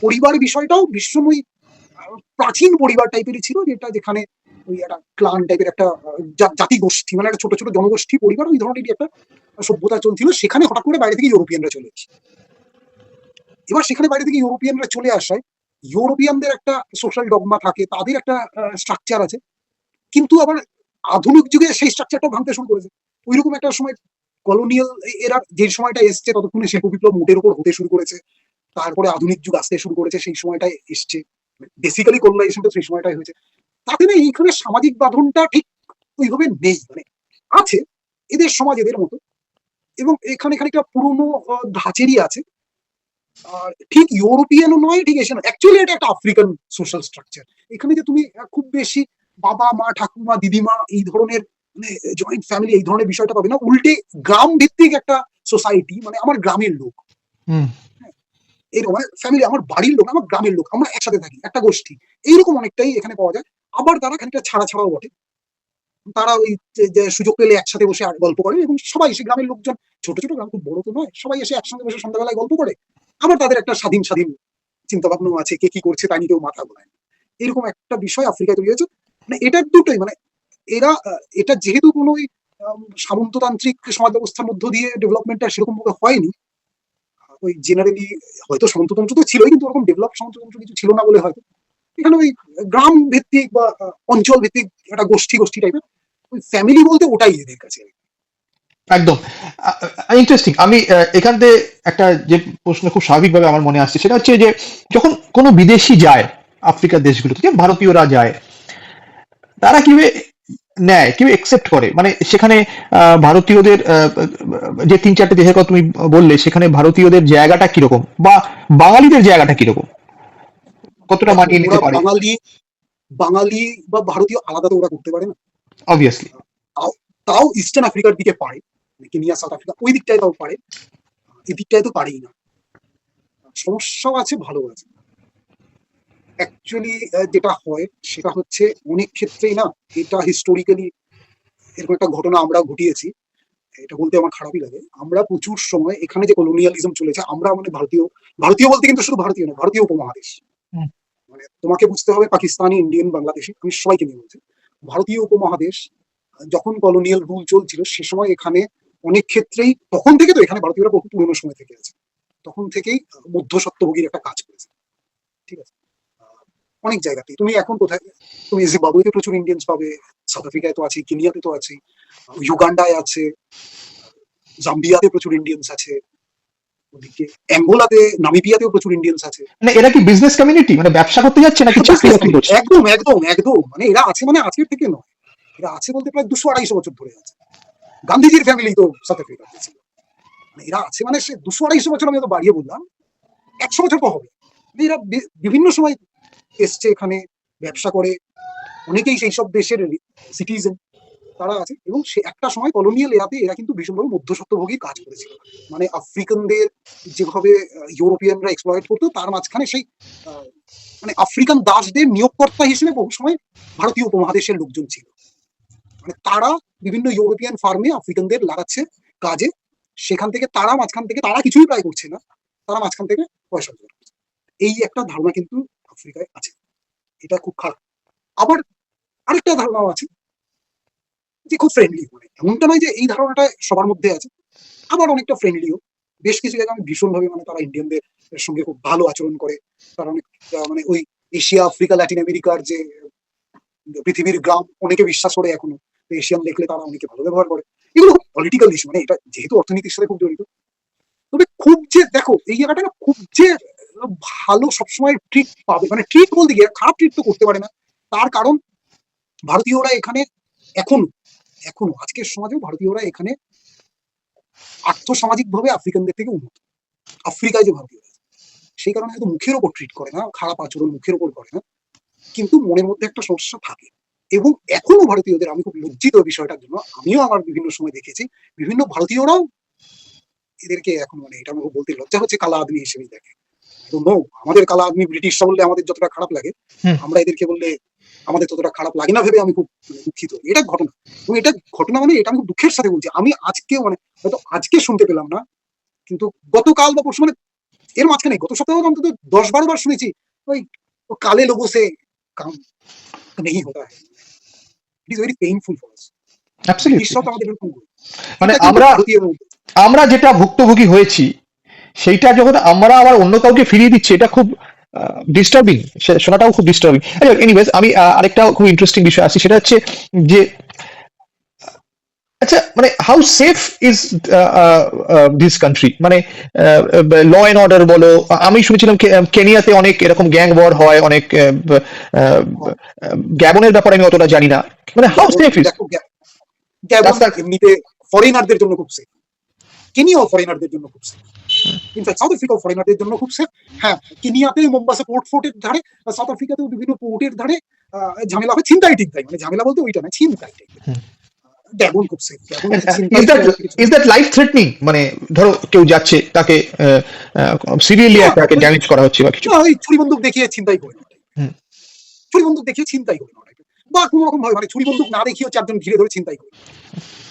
পরিবার বিষয়টাও ভীষণই প্রাচীন পরিবার টাইপেরই ছিল, যেটা যেখানে ওই একটা ক্লান টাইপের একটা জাতি গোষ্ঠী, মানে একটা ছোট ছোট জনগোষ্ঠী পরিবার, ওই ধরনেরই একটা সভ্যতা চলছিল। সেখানে হঠাৎ করে বাইরে থেকে ইউরোপিয়ানরা চলে এসেছে। এবার সেখানে বাইরে থেকে ইউরোপিয়ানরা চলে আসায় ইউরোপিয়ানদের একটা সোশ্যাল ডগমা থাকে, তাদের একটা স্ট্রাকচার আছে, কিন্তু আবার আধুনিক যুগে সেই স্ট্রাকচারটা ভাঙতে শুরু করেছে। ওইরকম একটা সময় কলোনিয়াল এরা যে সময়টা এসছে, ততক্ষণে শিল্প বিপ্লব মোটের উপর হতে শুরু করেছে, তারপরে আধুনিক যুগ আসতে শুরু করেছে, সেই সময়টায় এসছে, বেসিক্যালি কলোনাইজেশনটা সেই সময়টাই হয়েছে। তাতে না এইখানে সামাজিক বাঁধনটা ঠিক ওইভাবে নেই, মানে আছে এদের সমাজ এদের মতো, এবং এখানে খানিকটা পুরোনো ধাঁচেরই আছে। আর ঠিক ইউরোপিয়ানও নয়, ঠিক এশিয়ান, অ্যাকচুয়ালি এটা একটা আফ্রিকান সোশ্যাল স্ট্রাকচার। এখানে যে তুমি খুব বেশি বাবা মা ঠাকুমা দিদিমা এই ধরনের, মানে জয়েন্ট ফ্যামিলি এই ধরনের বিষয়টা পাবে না, উল্টে গ্রাম ভিত্তিক একটা সোসাইটি, মানে আমার গ্রামের লোক, এরকম মানে ফ্যামিলি, আমার বাড়ির লোক, আমার গ্রামের লোক, আমরা একসাথে থাকি, একটা গোষ্ঠী, এইরকম অনেকটাই এখানে পাওয়া যায়। আবার তারা খানিকটা ছাড়া ছাড়াও বটে। তারা ওই যে সুযোগ পেলে একসাথে বসে গল্প করে, এবং সবাই সে গ্রামের লোকজন, ছোট ছোট গ্রাম, খুব বড় তো নয়, সবাই এসে একসঙ্গে বসে সন্ধ্যাবেলায় গল্প করে। আবার তাদের একটা স্বাধীন স্বাধীন চিন্তা ভাবনা আছে, কে কি করছে তাই নিয়ে কেউ মাথা ঘোরায় না। এরকম একটা বিষয় আফ্রিকায় তৈরি হয়েছে। মানে এটা দুটোই, মানে এরা এটা যেহেতু কোনো সামন্ততান্ত্রিক সমাজ ব্যবস্থার মধ্য দিয়ে ডেভেলপমেন্টটা সেরকম ভাবে হয়নি, ওই জেনারেলি হয়তো সামন্ততন্ত্র তো ছিলই, কিন্তু ওরকম ডেভেলপ সামন্ততন্ত্র কিছু ছিল না বলে হয়তো এখানে ওই গ্রাম ভিত্তিক বা অঞ্চল ভিত্তিক একটা গোষ্ঠী গোষ্ঠী টাইপের ওই ফ্যামিলি বলতে ওটাই এদের কাছে। একদম ইন্টারেস্টিং। আমি এখান থেকে একটা যে প্রশ্ন খুব স্বাভাবিকভাবে আমার মনে আসছে সেটা হচ্ছে যে যখন কোনো বিদেশি যায় আফ্রিকার দেশগুলো থেকে, ভারতীয়রা যায়, তারা কিভাবে নেয়, কিভাবে একসেপ্ট করে, মানে সেখানে ভারতীয়দের যে তিন চারটে দেশের কথা তুমি বললে, সেখানে ভারতীয়দের জায়গাটা কিরকম, বা বাঙালিদের জায়গাটা কিরকম, কতটা দেখো মানিয়ে নিতে ওরা পারে? বাঙালি বাঙালি বা ভারতীয় আলাদা তো ওরা করতে পারে না। অবভিয়াসলি। তাও তাও ইস্টার্ন আফ্রিকার দিকে পারে, মানে কেনিয়া সাউথ আফ্রিকা ওই দিকটায় তাও পারে, এদিকটায় তো পারেই না। সমস্যাও আছে, ভালো আছে। অ্যাকচুয়ালি যেটা হয় সেটা হচ্ছে অনেক ক্ষেত্রেই না, এটা হিস্টোরিক্যালি এরকম একটা ঘটনা আমরা ঘটিয়েছি। এটা বলতে আমার খারাপই লাগে, আমরা প্রচুর সময় এখানে যে কলোনিয়ালিজম চলেছে, আমরা মানে ভারতীয়, ভারতীয় বলতে কিন্তু শুধু ভারতীয় না, ভারতীয় উপমহাদেশ, মানে তোমাকে বুঝতে হবে পাকিস্তানি, ইন্ডিয়ান, বাংলাদেশি, আমি সবাইকে নিয়ে বলছি। ভারতীয় উপমহাদেশ যখন কলোনিয়াল রুল চলছিল সে সময় এখানে অনেক ক্ষেত্রেই, তখন থেকে তো এখানে ভারতীয়রা বহু পুরোনো সময় থেকে আছে, তখন থেকেই মধ্যস্বত্বভোগীর একটা কাজ করেছে। ঠিক আছে, অনেক জায়গাতেই তুমি এখন কোথায়, তুমি জিম্বাবুয়েতে প্রচুর ইন্ডিয়ান্স পাবে, সাউথ আফ্রিকায় তো আছে, কেনিয়াতে তো আছে, ইউগান্ডায় আছে, জাম্বিয়াতে প্রচুর ইন্ডিয়ান্স আছে, ওদিকে অ্যাঙ্গোলাতে, নামিবিয়াতেও প্রচুর ইন্ডিয়ান্স আছে। মানে এরা কি বিজনেস কমিউনিটি, মানে ব্যবসা করতে যাচ্ছে নাকি চাকরি বাকরি করছে? একদম একদম একদম, মানে এরা আছে, মানে আজকের থেকে নয়, এরা আছে বলতে প্রায় 200-250 বছর ধরে আছে। গান্ধীজির ফ্যামিলি তো সাউথ আফ্রিকাতে ছিল, মানে এরা আছে, মানে সে 200-250 বছর, আমি তো বাড়িয়ে বললাম, 100 বছর তো হবে। এরা বিভিন্ন সময় এসছে এখানে, ব্যবসা করে, অনেকেই সেই সব দেশের সিটিজেন তারা আছে, এবং সে একটা সময় কলোনিয়াল এরাতে এরা কিন্তু ভীষণভাবে মধ্যস্বত্বভোগী কাজ করেছিল। মানে আফ্রিকানদের যেভাবে ইউরোপিয়ানরা এক্সপ্লয়েট করতো, তার মাঝখানে সেই মানে আফ্রিকান দাসদের নিয়োগকর্তা হিসেবে বহু সময় ভারতীয় উপমহাদেশের লোকজন ছিল। মানে তারা বিভিন্ন ইউরোপিয়ান ফার্মে আফ্রিকানদের লাগাচ্ছে কাজে, সেখান থেকে তারা মাঝখান থেকে, তারা কিছুই প্রায় করছে না, তারা মাঝখান থেকে পয়সা রোজগার করছে। এই একটা ধারণা কিন্তু আফ্রিকায় আছে, এটা খুব খারাপ। আবার আরেকটা ধারণাও আছে যে খুব ফ্রেন্ডলি, মানে এমনটা নয় যে এই ধারণাটা সবার মধ্যে আছে, আবার অনেকটা ফ্রেন্ডলিও। বেশ কিছু জায়গায় আমি ভীষণভাবে, মানে তারা ইন্ডিয়ানদের সঙ্গে খুব ভালো আচরণ করে, তারা অনেক মানে ওই এশিয়া, আফ্রিকা, ল্যাটিন আমেরিকার যে পৃথিবীর গ্রাম, অনেকে বিশ্বাস করে এখনো এশিয়ান দেখলে তারা অনেকে ভালো ব্যবহার করে। এগুলো খুব পলিটিক্যাল ইস্যু, মানে এটা যেহেতু অর্থনীতির সাথে খুব জড়িত। তবে খুব যে দেখো এই জায়গাটা না, খুব যে ভালো সবসময় ট্রিট পাবে, মানে ট্রিট বলতে গিয়ে খারাপ ট্রিট তো করতে পারে না, তার কারণ ভারতীয়রা এখানে এখনো এখনো আজকের সমাজেও ভারতীয়রা এখানে আর্থসামাজিক ভাবে আফ্রিকানদের থেকে উন্নত। আফ্রিকায় যে ভারতীয়রা আছে, সেই কারণে হয়তো মুখের ওপর ট্রিট করে না, খারাপ আচরণ মুখের ওপর করে না, কিন্তু মনের মধ্যে একটা সমস্যা থাকে। এবং এখনো ভারতীয়দের, আমি খুব লজ্জিত বিষয়টার জন্য, আমিও আমার বিভিন্ন সময় দেখেছি বিভিন্ন ভারতীয়রাও এদেরকে এখন, মানে এটা আমাকে বলতে লজ্জা হচ্ছে, কালা আদমি হিসেবেই দেখে। তো নো, আমাদের কালা আদমি ব্রিটিশরা বললে আমাদের যতটা খারাপ লাগে, আমরা এদেরকে বললে আমাদের ততটা খারাপ লাগে না ভেবে আমি খুব দুঃখিত। এটা ঘটনা, এবং এটা ঘটনা, মানে এটা আমি খুব দুঃখের সাথে বলছি। আমি আজকে, মানে হয়তো আজকে শুনতে পেলাম না, কিন্তু গতকাল বা পরশু, মানে এর মাঝখানে গত সপ্তাহে অন্তত 10-12 বার শুনেছি ওই কালে লোগো সে কাম নেই হতা হ্যায়। It is very painful for us. ব্রিটিশরাও তো আমাদের এরকম করে। মানে এটা কিন্তু ভারতীয় আমরা যেটা ভুক্তভোগী হয়েছি সেইটা যখন আমরা আবার অন্য কাউকে ফিরিয়ে দিচ্ছি, এটা খুব ডিস্টার্বিং, শোনাটাও খুব ডিস্টার্বিং। এনিওয়েজ, আমি আরেকটা খুব ইন্টারেস্টিং বিষয় আসছি, সেটা হচ্ছে যে আচ্ছা, মানে how safe is this country, মানে ল অ্যান্ড অর্ডার বলো, আমি শুনেছিলাম কেনিয়াতে অনেক এরকম গ্যাং ওয়ার হয়, অনেক গ্যাবনের ব্যাপারে আমি অতটা জানি না, মানে হাউ সেফ ইজ? এমনিতে ফরেনারদের জন্য খুব সেফ, কেনিয়াও ফরেনারদের জন্য খুব সেফ, ইনফ্যাক্ট সাউথ আফ্রিকাও ফরেনারদের জন্য খুব সেফ। হ্যাঁ, কেনিয়াতে মোম্বাসা ফোর্টের ধারে, সাউথ আফ্রিকাতেও বিভিন্ন পোর্টের ধারে ঝামেলা হয়, ছিনতাই ঠিক তাই, মানে ঝামেলা বলতে ওইটা না, ছিনতাই টাইপের। ড্যাবন খুব safe. Is that life threatening, মানে ধরো কেউ যাচ্ছে, তাকে সিরিয়ালি তাকে ড্যামেজ করা হচ্ছে বা কিছু? ওই ছুরি বন্দুক দেখিয়ে ছিনতাই করে, ছুরি বন্দুক দেখিয়ে ছিনতাই করে, বা কোনো রকম ভাবে মানে ছুরি বন্দুক না দেখিয়েও 4 জন ঘিরে ধরে ছিনতাই করে,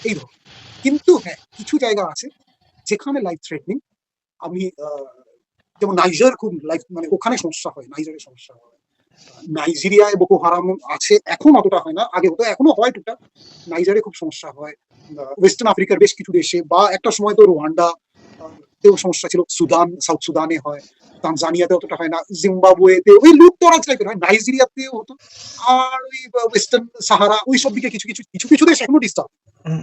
এই ধরো। কিন্তু হ্যাঁ, কিছু জায়গা আছে যেখানে লাইফ থ্রেটনিং। আমি যেমন নাইজার খুব লাইফ মানে ওখানে সমস্যা হয়, নাইজারে সমস্যা হয়। নাইজেরিয়ায় বোকো হারাম আছে, এখন অতটা হয় না, আগে হতো, এখনো হয় টুকটাক। নাইজারে খুব সমস্যা হয়, ওয়েস্টার্ন আফ্রিকার বেশ কিছু দেশে, বা একটা সময় তো রোয়ান্ডা তেও সমস্যা ছিল, সুদান, সাউথ সুদানে হয়, তানজানিয়াতে অতটা হয় না, জিম্বাবুয়েতে ওই লুটতরাজ টাইপের হয়, নাইজেরিয়াতেও হতো। আর ওই ওয়েস্টার্ন সাহারা ওই সব দিকে কিছু কিছু কিছু কিছু দেশ এখনো ডিস্টার্ব, হুম,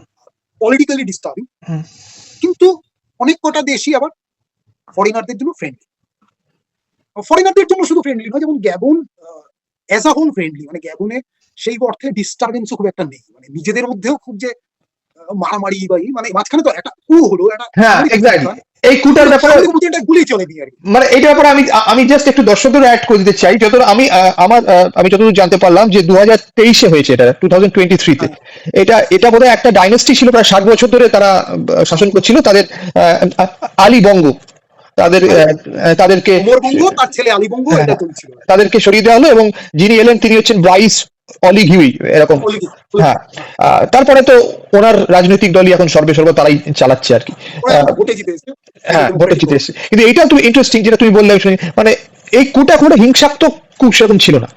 পলিটিক্যালি ডিস্টার্বিং। হুম। কিন্তু অনেক কটা দেশই আবার ফরেনারদের জন্য ফ্রেন্ডলি। ফরেনারদের জন্য শুধু ফ্রেন্ডলি নয়, যেমন Gabon as a whole friendly, মানে গ্যাবনে সেই অর্থে ডিস্টারবেন্সও খুব একটা নেই, মানে নিজেদের মধ্যেও খুব যে মারামারি বা মানে মাঝখানে তো একটা কু হলো, একটা হ্যাঁ, সামরিক এক্স্যাক্টলি। অভ্যুত্থান, এই কুটার ব্যাপারে সামরিক অভ্যুত্থানটা গুলি চলে দিয়ে আর কি। মানে এইটার ব্যাপারে আমি জাস্ট একটু দর্শকদের অ্যাড করে দিতে চাই, যতদূর আমি যতদূর জানতে পারলাম যে 2023-এ হয়েছে, এটা 2023-তে। হ্যাঁ, এটা বোধহয় একটা ডাইনেস্টি ছিল, প্রায় 60 বছর ধরে তারা শাসন করছিল, তাদের আলী বঙ্গ, তাদের হ্যাঁ, তাদেরকে ওমর বঙ্গ তার ছেলে আলী বঙ্গ, হ্যাঁ, এটা চলছিল। তাদেরকে সরিয়ে দেওয়া হলো, এবং যিনি এলেন তিনি হচ্ছেন ব্রাইস অলিঘিউই, এরকম। হ্যাঁ, হ্যাঁ, তারপরে তো ওনার রাজনৈতিক দলই এখন সর্বেসর্বা তারাই চালাচ্ছে আর কি। ওরা এখন ভোটে জিতে এসেছে, হ্যাঁ, ভোটে ডেমোক্রেটিক জিতে দল। এসেছে, কিন্তু এইটা তুমি ইন্টারেস্টিং যেটা তুমি বললে, আমি শুনি, মানে এই কুটা কোনো হিংসাত্মক কূপ সেরকম ছিল না।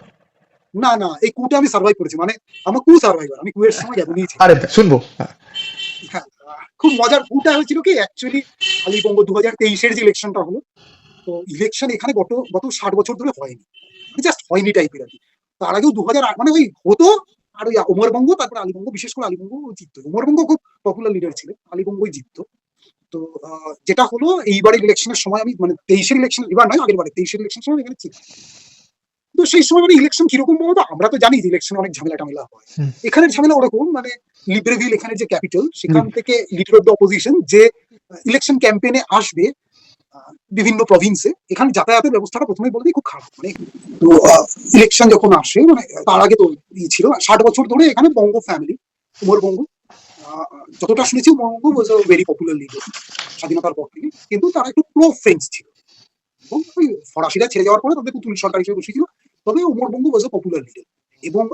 না না, এই কুটা আমি সার্ভাইভ করেছি, মানে আমার কু সার্ভাইভার, আমি কুয়ের সময় গ্যাবনেই ছিলাম। আরে শুনবো, হ্যাঁ। হ্যাঁ, খুব মজার কুটা হয়েছিল কি অ্যাকচুয়ালি, আলী বঙ্গ 2023-এর যে ইলেকশনটা হলো, তো ইলেকশন এখানে গত গত 60 বছর ধরে হয়নি, জাস্ট হয়নি টাইপের আর কি। তার আগেও 2008 মানে ওই হতো, আর ওই ওমরবঙ্গ তারপরে আলীবঙ্গ, বিশেষ করে আলীবঙ্গ জিততো, ওমরবঙ্গ খুব পপুলার লিডার ছিলেন, আলীবঙ্গই জিততো। তো যেটা হলো এইবারের ইলেকশনের সময়, আমি মানে 23-এর ইলেকশন, এবার নয় আগের বারে 23-এর ইলেকশন সময় এখানে ছিলাম। তো সেই সময় মানে ইলেকশন কিরকম বলতো, আমরা তো জানি যে ইলেকশনে অনেক ঝামেলা টামেলা হয়, হুম, এখানের ঝামেলা ওরকম মানে লিব্রেভিল এখানে যে ক্যাপিটাল, সেখান হুম। থেকে লিডার অফ দ্য অপোজিশন যে ইলেকশন ক্যাম্পেইনে আসবে বিভিন্ন প্রভিন্সে, এখানে যাতায়াতের ব্যবস্থাটা প্রথমে বলতে খুব খারাপ, মানে তো ইলেকশন যখন আসে, মানে তার আগে তো ছিল 60 বছর ধরে এখানে বঙ্গ ফ্যামিলি, উমর বঙ্গ, যতটা শুনেছি উমর বঙ্গ ওয়াজ আ ভেরি পপুলার লিডার স্বাধীনতার পর থেকে, কিন্তু তারা একটু প্রো ফ্রেঞ্চ ছিল, এবং ওই ফরাসিরা ছেড়ে যাওয়ার পরে তাদের পুতুল সরকার হিসেবে বসেছিল। তবে উমর বঙ্গ ওয়াজ আ পপুলার লিডার, এবং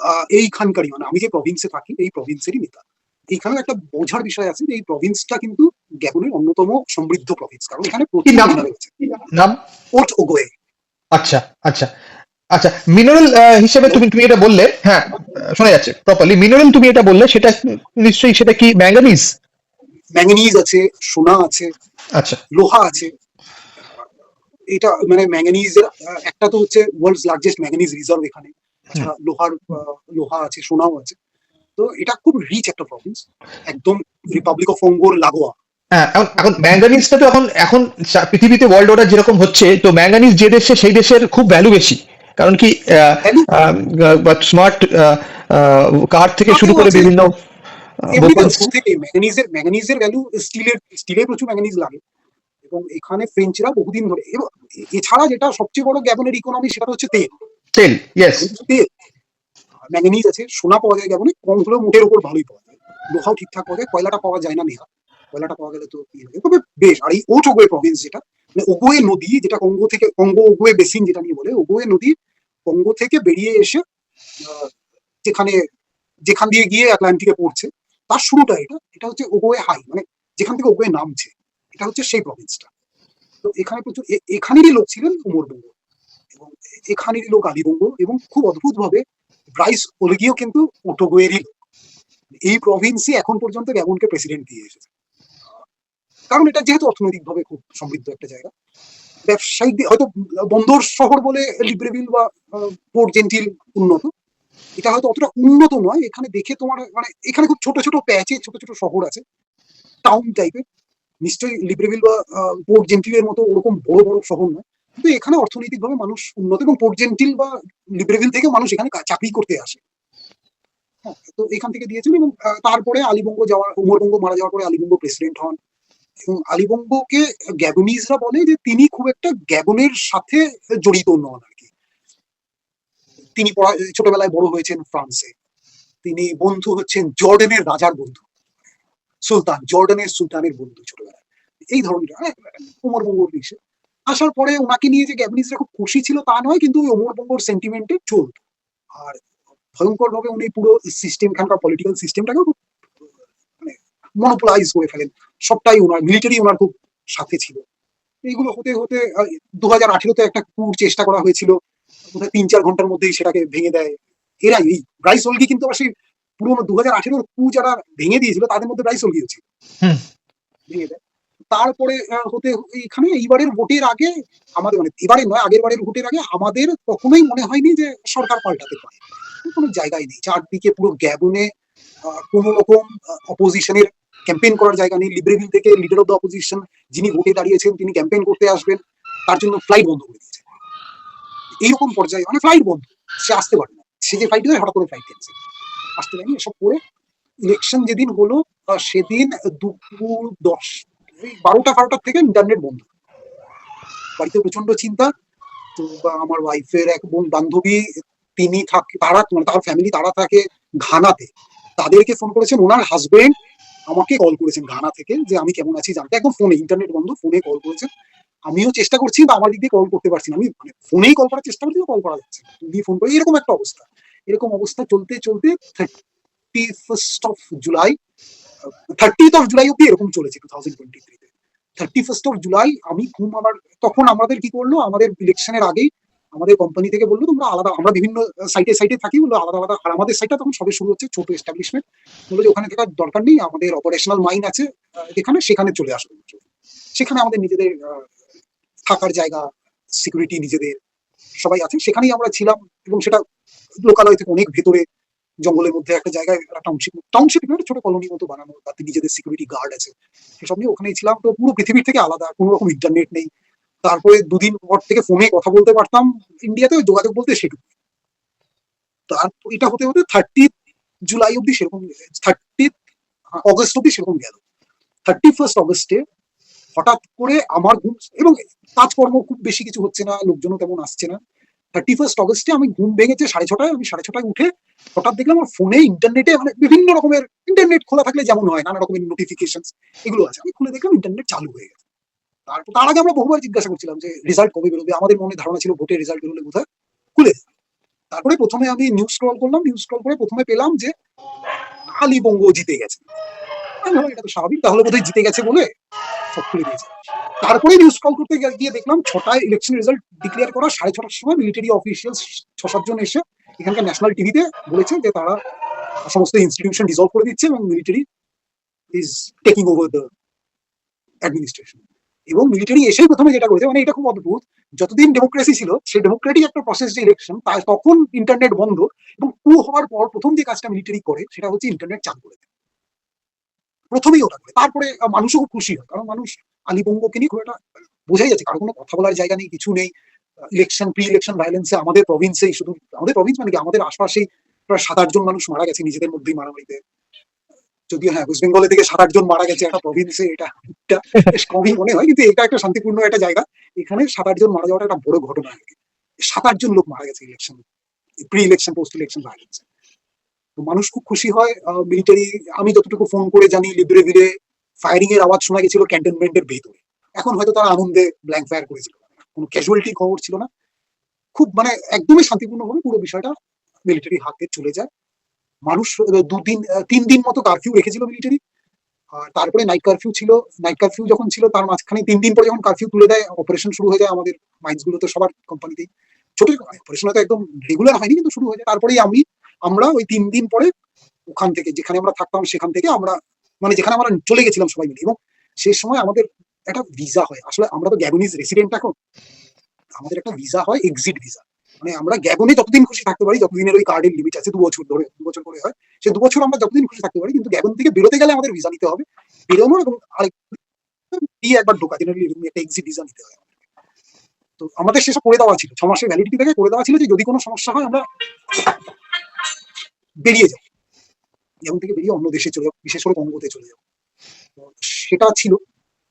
এইখানকারই, মানে আমি যে প্রভিন্সে থাকি এই প্রভিন্সেরই নেতা। এইখানে একটা বোঝার বিষয় আছে যে এই প্রভিন্সটা কিন্তু গ্যাবনের অন্যতম সমৃদ্ধ প্রভিন্স, কারণ এখানে কি প্রচুর নাম? মিনারেল আছে। নাম? পোর্ট ওগোয়ে। আচ্ছা, আচ্ছা, আচ্ছা। মিনারেল হিসেবে তুমি তুমি এটা বললে, হ্যাঁ, শোনা যাচ্ছে প্রপারলি। মিনারেল তুমি এটা বললে, সেটা নিশ্চয়ই, সেটা কি ম্যাঙ্গানিজ? ম্যাঙ্গানিজ আছে, সোনা আছে, আচ্ছা। লোহা আছে। এটা মানে ম্যাঙ্গানিজের একটা তো হচ্ছে ওয়ার্ল্ডস লার্জেস্ট ম্যাঙ্গানিজ রিজার্ভ এখানে। হুম। এছাড়া লোহা আছে, সোনাও আছে। তো এটা খুব রিচ একটা প্রভিন্স, একদম রিপাবলিক অফ কঙ্গোর লাগোয়া। হ্যাঁ, এখন এখন ম্যাঙ্গানিজটা তো এখন এখন পৃথিবীতে ওয়ার্ল্ড অর্ডার যেরকম হচ্ছে, তো ম্যাঙ্গানিজ যে দেশে, সেই দেশের খুব ভ্যালু বেশি। কারণ কি, ভ্যালু স্মার্ট কার থেকে শুরু তাতেও করে আছে, বিভিন্ন এমনিতে weapons। শুরু থেকে ম্যাঙ্গানিজের ভ্যালু, স্টিলে প্রচুর ম্যাঙ্গানিজ লাগে, এবং এখানে ফ্রেঞ্চরা বহুদিন ধরে, এবং এছাড়া যেটা সবচেয়ে বড় গ্যাবনের ইকোনমি, সেটা হচ্ছে তেল। তেল, ইয়েস। তেল, ম্যাঙ্গানিজ আছে, সোনা পাওয়া যায় গ্যাবনে, কম হলেও মুঠের উপর ভালোই পাওয়া যায়, লোহাও ঠিকঠাক পাওয়া যায়, কয়লাটা পাওয়া যায় না নেহা, কয়লাটা পাওয়া গেলে তো তবে বেশ। আর এই ওট ওগোয়ে প্রভিন্স, যেটা মানে ওগোয়ে নদী, যেটা কঙ্গো থেকে, কঙ্গো ওগোয়ে বেসিন যেটা নিয়ে বলে, ওগোয়ে নদী কঙ্গো থেকে বেরিয়ে এসে আহ, যেখানে যেখান দিয়ে গিয়ে আটলান্টিকে পড়ছে, তার শুরুটা এটা এটা হচ্ছে ওগোয়ে হাই, মানে যেখান থেকে ওগোয়ে নামছে, এটা হচ্ছে সেই প্রভিন্সটা। তো এখানে প্রচুর এখানেরই লোক ছিলেন উমরবঙ্গ, এবং এখানেরই লোক আলীবঙ্গ, এবং খুব অদ্ভুত ভাবে ব্রাইস ওলিগিও কিন্তু ওটোগোয়েরই লোক। এই প্রভিন্সই এখন পর্যন্ত গ্যাবনকে প্রেসিডেন্ট দিয়ে এসেছে, কারণ এটা যেহেতু অর্থনৈতিকভাবে খুব সমৃদ্ধ একটা জায়গা। ব্যবসায়িক হয়তো বন্দর শহর বলে লিব্রেভিল বা পোর্ট জেন্টিল উন্নত, এটা হয়তো অতটা উন্নত নয়। এখানে দেখে তোমার মানে এখানে খুব ছোট ছোট প্যাচে ছোট ছোট শহর আছে, টাউন টাইপের। নিশ্চয়ই লিব্রেভিল বা পোর্ট জেন্টিলের মতো ওরকম বড় বড় শহর নয়, কিন্তু এখানে অর্থনৈতিকভাবে মানুষ উন্নত, এবং পোর্ট জেন্টিল বা লিব্রেভিল থেকে মানুষ এখানে চাকরি করতে আসে। হ্যাঁ, তো এখান থেকে দিয়েছেন, এবং তারপরে আলীবঙ্গ উমরবঙ্গ মারা যাওয়ার পরে আলীবঙ্গ প্রেসিডেন্ট হন, এবং আলীবঙ্গকে গ্যাবনিজরা বলে যে তিনি খুব একটা গ্যাবনের সাথে জড়িত নন আর কি। তিনি ছোটবেলায় বড় হয়েছেন ফ্রান্সে, তিনি বন্ধু হচ্ছেন জর্ডানের রাজার বন্ধু, জর্ডানের সুলতানের বন্ধু ছোটবেলায়, এই ধরনের উমরবঙ্গর বিষয়ে আসার পরে ওনাকে নিয়ে যে গ্যাবনিজরা খুব খুশি ছিল তা নয়, কিন্তু ওই উমরবঙ্গর সেন্টিমেন্টে চলত। আর ভয়ঙ্কর ভাবে উনি পুরো সিস্টেম, এখানকার পলিটিক্যাল সিস্টেমটাকেও খুব মানে মনোপোলাইজ করে ফেলেন। সবটাই ওনার, মিলিটারি ওনার খুব সাথে ছিল। এইগুলো হতে হতে 2018-তে একটা কুর চেষ্টা করা হয়েছিল, বোধহয় 3-4 ঘন্টার মধ্যেই সেটাকে ভেঙে দেয় এরাই। এই ব্রাইস ওলগি কিন্তু আবার সেই পুরোনো 2018-র কু যারা ভেঙে দিয়েছিল তাদের মধ্যে ব্রাইস ওলগিও ছিল, হুম। ভেঙে দেয়। তারপরে হতে এইখানে এইবারের ভোটের আগে আমাদের, মানে এবারে নয় আগের বারের ভোটের আগে আমাদের কখনোই মনে হয়নি যে সরকার পাল্টাতে পারে, কোনো জায়গায় নেই। চারদিকে পুরো গ্যাবনে কোন রকম অপোজিশনের ক্যাম্পেইন করার জায়গা নেই। লিব্রেভিল থেকে লিডার অফ দ্য অপোজিশন যিনি ভোটে দাঁড়িয়েছেন তিনি ক্যাম্পেইন করতে আসবেন, তার জন্য ফ্লাইট বন্ধ করে দিয়েছে। এইরকম পর্যায়ে মানে ফ্লাইট বন্ধ, সে আসতে পারে না। সে যে ফ্লাইট হঠাৎ করে ফ্লাইট ক্যান্সেল, আসতে পারেনি। এসব করে ইলেকশন যেদিন হলো সেদিন দুপুর 12টা-12টার থেকে ইন্টারনেট বন্ধ। বাড়িতে প্রচন্ড চিন্তা। তো আমার ওয়াইফের এক বান্ধবী, তিনি তারা মানে তার ফ্যামিলি তারা থাকে ঘানাতে, তাদেরকে ফোন করেছেন। ওনার হাজবেন্ড আমাকে কল করেছেন ঘানা থেকে যে আমি কেমন আছি জানতে, একদম ফোনে, ইন্টারনেট বন্ধ, ফোনে কল করেছেন। আমিও চেষ্টা করছি বা আমার দিক দিয়ে কল করতে পারছি না, আমি মানে ফোনেই কল করার চেষ্টা করছি, কল করা যাচ্ছে না। তুমি ফোন করে এরকম একটা অবস্থা। এরকম অবস্থা চলতে চলতে 31 জুলাই 30 জুলাই অব্দি এরকম চলেছে 2023-তে। 31 জুলাই আমি ঘুম, আমার তখন আমাদের কি করলো, আমাদের ইলেকশনের আগেই আমাদের কোম্পানি থেকে বললো তোমরা আলাদা, আমরা বিভিন্ন সাইটে সাইটে থাকি, বললো আলাদা আলাদা। আর আমাদের সাইটটা তখন সবে শুরু হচ্ছে, ছোট এস্টাবলিশমেন্ট, বললো যে ওখানে থাকার দরকার নেই, আমাদের অপারেশনাল মাইন আছে যেখানে, সেখানে চলে আসবে। সেখানে আমাদের নিজেদের থাকার জায়গা, সিকিউরিটি নিজেদের সবাই আছে, সেখানেই আমরা ছিলাম। এবং সেটা লোকালয় থেকে অনেক ভেতরে জঙ্গলের মধ্যে একটা জায়গায়, টাউনশিপ টাউনশিপ একটা ছোট কলোনি মতো বানানো, তাতে নিজেদের সিকিউরিটি গার্ড আছে, সেসব নিয়ে ওখানেই ছিলাম। তো পুরো পৃথিবীর থেকে আলাদা, কোনো রকম ইন্টারনেট নেই। তারপরে 2 দিন পর থেকে ফোনে কথা বলতে পারতাম, ইন্ডিয়াতে যোগাযোগ বলতে সেটুকু। তারপর এটা হতে হতে 30 জুলাই অব্দি সেরকম, 30 অগস্ট অব্দি সেরকম গেল। 31 অগস্টে হঠাৎ করে আমার ঘুম, এবং কাজকর্ম খুব বেশি কিছু হচ্ছে না, লোকজনও তেমন আসছে না। 31 অগস্টে আমি ঘুম ভেঙেছে 6:30টায়, আমি 6:30টায় উঠে হঠাৎ দেখলাম আমার ফোনে ইন্টারনেটে, মানে বিভিন্ন রকমের ইন্টারনেট খোলা থাকলে যেমন হয় নানা রকমের নোটিফিকেশন এগুলো আছে, আমি খুলে দেখলাম ইন্টারনেট চালু হয়ে গেছে। তারপর তার আগে আমরা বহুবার জিজ্ঞাসা করছিলাম যে রেজাল্ট কবে বেরোবে, আমাদের মনে ধারণা ছিল ভোটের রেজাল্ট বেরোলে বোধহয় খুলে যাবে। তারপরে প্রথমে আমি নিউজ স্ক্রল করলাম, নিউজ স্ক্রল করে প্রথমে পেলাম যে আলিবঙ্গ জিতে গেছে। আমি ভাবলাম এটা তো স্বাভাবিক, তাহলে বোধহয় জিতে গেছে বলে সব খুলে দিয়েছে। তারপরে নিউজ কল করতে গিয়ে দেখলাম 6টায় ইলেকশন রেজাল্ট ডিক্লেয়ার করা, 6:30টার সময় মিলিটারি অফিসিয়ালস 6-7 জন এসে এখানকার ন্যাশনাল টিভিতে বলেছে যে তারা সমস্ত ইনস্টিটিউশন ডিসলভ করে দিচ্ছে এবং military is taking over the administration. এবং মিলিটারি এসেই প্রথমে যেটা করেছে, মানে এটা খুব অদ্ভুত, যতদিন ডেমোক্রেসি ছিল সেই ডেমোক্রেটিক একটা প্রসেস যে ইলেকশন, তখন ইন্টারনেট বন্ধ, এবং কু হওয়ার পর প্রথম যে কাজটা মিলিটারি করে সেটা হচ্ছে ইন্টারনেট চালু করে দেয়। প্রথমেই ওটা করে, তারপরে মানুষও খুব খুশি হয়, কারণ মানুষ আলিবঙ্গকে নিয়ে খুব একটা, বোঝাই যাচ্ছে কারো কোনো কথা বলার জায়গা নেই, কিছু নেই। ইলেকশন, প্রি ইলেকশন ভায়োলেন্সে আমাদের প্রভিন্সেই, শুধু আমাদের প্রভিন্স মানে কি আমাদের আশপাশেই প্রায় 7-8 জন মানুষ মারা গেছে নিজেদের মধ্যেই মারামারিতে। যদিও হ্যাঁ, ওয়েস্ট বেঙ্গলে থেকে 7-8 জন মারা গেছে একটা প্রভিন্সে, এটা বেশ কমই মনে হয়, কিন্তু এটা একটা শান্তিপূর্ণ একটা জায়গা। এখানে 7-8 জন মারা যাওয়াটা একটা বড় ঘটনা আর কি। 7-8 জন লোক মারা গেছে election, pre election, post election ভায়োলেন্সে। তো মানুষ খুব খুশি হয়। মিলিটারি, আমি যতটুকু ফোন করে জানি, লিব্রেভিলে ফায়ারিং এর আওয়াজ শোনা গেছিল ক্যান্টনমেন্টের ভেতরে। এখন হয়তো তারা আনন্দে ব্ল্যাঙ্ক ফায়ার করেছিল, কোনো ক্যাজুয়ালিটি খবর ছিল না। খুব মানে একদমই শান্তিপূর্ণভাবে পুরো বিষয়টা মিলিটারি হাতে চলে যায়। মানুষ 3 দিন মতো কারফিউ রেখেছিল মিলিটারি। আর তারপরে নাইট কারফিউ ছিল। নাইট কারফিউ যখন ছিল তার মাঝখানে 3 দিন পরে যখন কারফিউ তুলে দেয়, অপারেশন শুরু হয়ে যায় আমাদের মাইন্স গুলোতে, সবার কোম্পানিতেই। ছোট অপারেশন হয়তো একদম রেগুলার হয়নি, কিন্তু শুরু হয়ে যায়। তারপরেই আমরা ওই 3 দিন পরে ওখান থেকে, যেখানে আমরা থাকতাম সেখান থেকে আমরা, মানে যেখানে আমরা চলে গেছিলাম সবাই মিলে, এবং সেই সময় আমাদের একটা ভিসা হয়। আসলে আমরা তো গ্যাবনিজ রেসিডেন্ট, এখন আমাদের একটা ভিসা হয়, এক্সিট ভিসা। মানে আমরা গ্যাবনে যতদিন খুশি থাকতে পারি, যতদিনের ওই কার্ডের লিমিট আছে 2 বছর ধরে, 2 বছর করে হয়, সে 2 বছর আমরা যতদিন খুশি থাকতে পারি। কিন্তু গ্যাবন থেকে বেরোতে গেলে আমাদের ভিসা নিতে হবে, বেরোনো এবং আরেক দিয়ে একবার ঢোকা, জেনারেলি এরকম একটা এক্সিট ভিসা নিতে হয়। তো আমাদের সেসব করে দেওয়া ছিল, 6 মাসের ভ্যালিডিটি থেকে করে দেওয়া ছিল যে যদি কোনো সমস্যা হয় আমরা বেরিয়ে যাবো, যেমন থেকে বেরিয়ে অন্য দেশে চলে যাবো, বিশেষ করে কঙ্গোতে চলে যাবো। সেটা ছিল,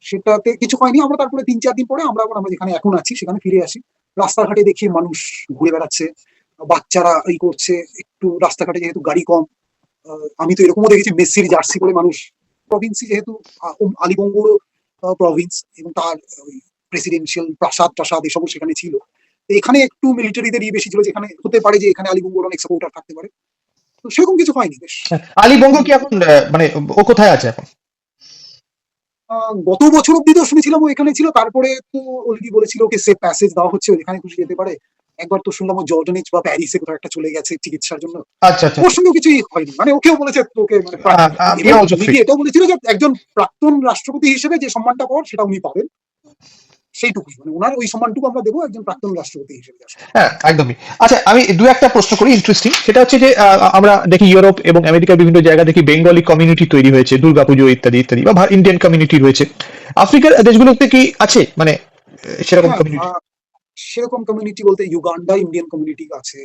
সেটাতে কিছু হয়নি। আমরা তারপরে 3-4 দিন পরে আমরা যেখানে এখন আছি সেখানে ফিরে আসি। রাস্তাঘাটে দেখি মানুষ ঘুরে বেড়াচ্ছে, বাচ্চারা এই করছে, একটু রাস্তাঘাটে যেহেতু গাড়ি কম, আমি তো এরকমও দেখেছি মেসির জার্সি পরে মানুষ, প্রভিন্সি যেহেতু আলিবঙ্গ প্রভিন্স, এবং তার প্রেসিডেন্সিয়াল প্রাসাদ এসবও সেখানে ছিল। এখানে একটু মিলিটারিদের বেশি ছিল, যেখানে হতে পারে যে এখানে আলিবঙ্গর অনেক সাপোর্টার থাকতে পারে। তো সেরকম কিছু হয়নি বেশ। আলী বঙ্গ কি এখন মানে ও কোথায় আছে এখন? গত বছর অব্দি তো শুনেছিলাম ও এখানে ছিল, তারপরে তো অলরেডি বলেছিল ওকে সেফ প্যাসেজ দেওয়া হচ্ছে, ও যেখানে খুশি যেতে পারে। একবার তো শুনলাম ও জর্ডানিচ বা প্যারিসে কোথাও একটা চলে গেছে চিকিৎসার জন্য। আচ্ছা আচ্ছা ওর আচ্ছা। সঙ্গে কিছুই হয়নি, মানে ওকেও বলেছে তোকে মানে এবং ইয়ে অলসো উনি ফ্রি। কি এটাও বলেছিল যে একজন প্রাক্তন রাষ্ট্রপতি হিসেবে যে সম্মানটা পাওয়ার সেটা উনি পাবেন, সেইটুকুই, মানে ওনার ওই সম্মানটুকু আমরা দেবো একজন প্রাক্তন রাষ্ট্রপতি হিসেবে just। হ্যাঁ, একদমই। আচ্ছা, আমি দু একটা প্রশ্ন করি ইন্টারেস্টিং, সেটা হচ্ছে যে আমরা দেখি ইউরোপ এবং আমেরিকার বিভিন্ন জায়গা দেখি বেঙ্গলি কমিউনিটি তৈরি হয়েছে, দুর্গাপুজো ইত্যাদি ইত্যাদি, বা ইন্ডিয়ান কমিউনিটি রয়েছে। আফ্রিকার দেশগুলোতে কি আছে মানে সেরকম হ্যাঁ, কমিউনিটি? সেরকম কমিউনিটি বলতে ইউগান্ডা ইন্ডিয়ান কমিউনিটি আছে,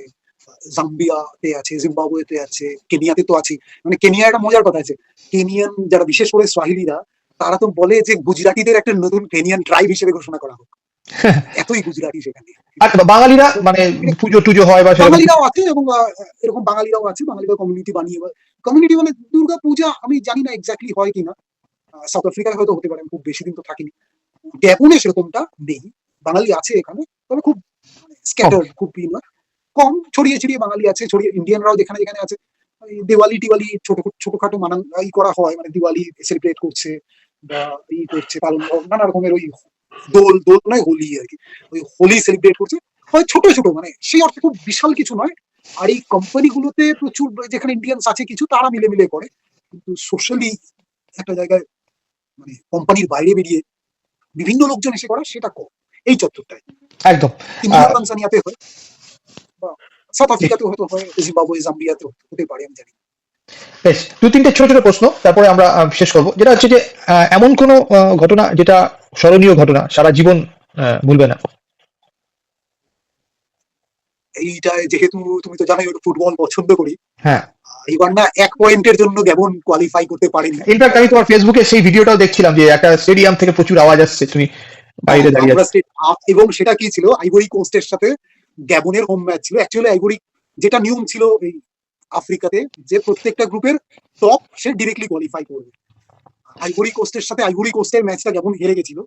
জাম্বিয়াতে আছে, জিম্বাবুয়েতে আছে, কেনিয়াতে তো আছে। মানে কেনিয়া একটা মজার কথা আছে, কেনিয়ান যারা বিশেষ করে সোয়াহিলিরা, তারা তো বলে যে গুজরাটিদের একটা নতুন কেনিয়ান ট্রাইব হিসেবে ঘোষণা করা হোক, এতই গুজরাটি সেখানে। আর বাঙালিরা মানে পুজো টুজো হয় বা সেরকম কিছু? বাঙালিরাও আছে, এবং এরকম বাঙালিরাও আছে, বাঙালিরা কমিউনিটি বানিয়ে, কমিউনিটি মানে দুর্গা পূজা আমি জানি না এক্স্যাক্টলি হয় কিনা, সাউথ আফ্রিকায় হয়তো হতে পারে, আমি খুব বেশি দিন তো থাকিনি। গ্যাবনে সেরকমটা নেই, বাঙালি আছে এখানে, তবে খুব কম। স্ক্যাটার্ড, খুব কম ছড়িয়ে ছিড়িয়ে বাঙালি আছে, ছড়িয়ে ইন্ডিয়ানরাও যেখানে যেখানে আছে। এই দিওয়ালি টিওয়ালি ছোটখাটো মানান ই করা হয়, মানে দিওয়ালি সেলিব্রেট করছে বা ই করছে, পালন নানা রকমের ওই দোল দোল নয়, হোলি আর কি, ওই হোলি সেলিব্রেট করছে, হয় ছোট ছোট, মানে সেই অর্থে খুব বিশাল কিছু নয়। আর এই কোম্পানিগুলোতে প্রচুর, যেখানে ইন্ডিয়ান্স আছে কিছু, তারা মিলে মিলে করে, কিন্তু সোশ্যালি একটা জায়গায় মানে কোম্পানির বাইরে বেরিয়ে বিভিন্ন লোকজন এসে করে সেটা কম এই চত্বরটায়। একদম। কেনিয়া আহ, তানজানিয়াতে হয়, বা সাউথ ঠিক। আফ্রিকাতেও হয়তো হয়, জিম্বাবুয়ে জাম্বিয়াতেও হতে পারে, আমি জানি না। বেশ, দু তিনটে ছোট ছোট প্রশ্ন, তারপরে আমরা শেষ করবো। যেটা হচ্ছে যে এমন কোনো ঘটনা যেটা স্মরণীয় ঘটনা, সারা জীবন ভুলবে না? এইটায় যেহেতু তুমি তো জানোই ওটা ফুটবল পছন্দ করি, হ্যাঁ। এবার না 1 পয়েন্টের জন্য গেবন কোয়ালিফাই করতে পারেনি। ইনফ্যাক্ট আমি তোমার ফেসবুকে সেই ভিডিওটাও দেখছিলাম যে একটা স্টেডিয়াম থেকে প্রচুর আওয়াজ আসছে, তুমি বাইরে দাঁড়িয়ে আমরা আছো। এবং সেটা কি ছিল, আইভরি কোস্টের সাথে গ্যাবনের হোম ম্যাচ ছিল অ্যাকচুয়ালি। আইভরি, যেটা নিয়ম ছিল এই আফ্রিকাতে, যে প্রত্যেকটা গ্রুপের টপ সে ডিরেক্টলি কোয়ালিফাই করবে। আইভরি কোস্টের সাথে আইভরি কোস্টের ম্যাচটা গ্যাবন হেরে গেছিল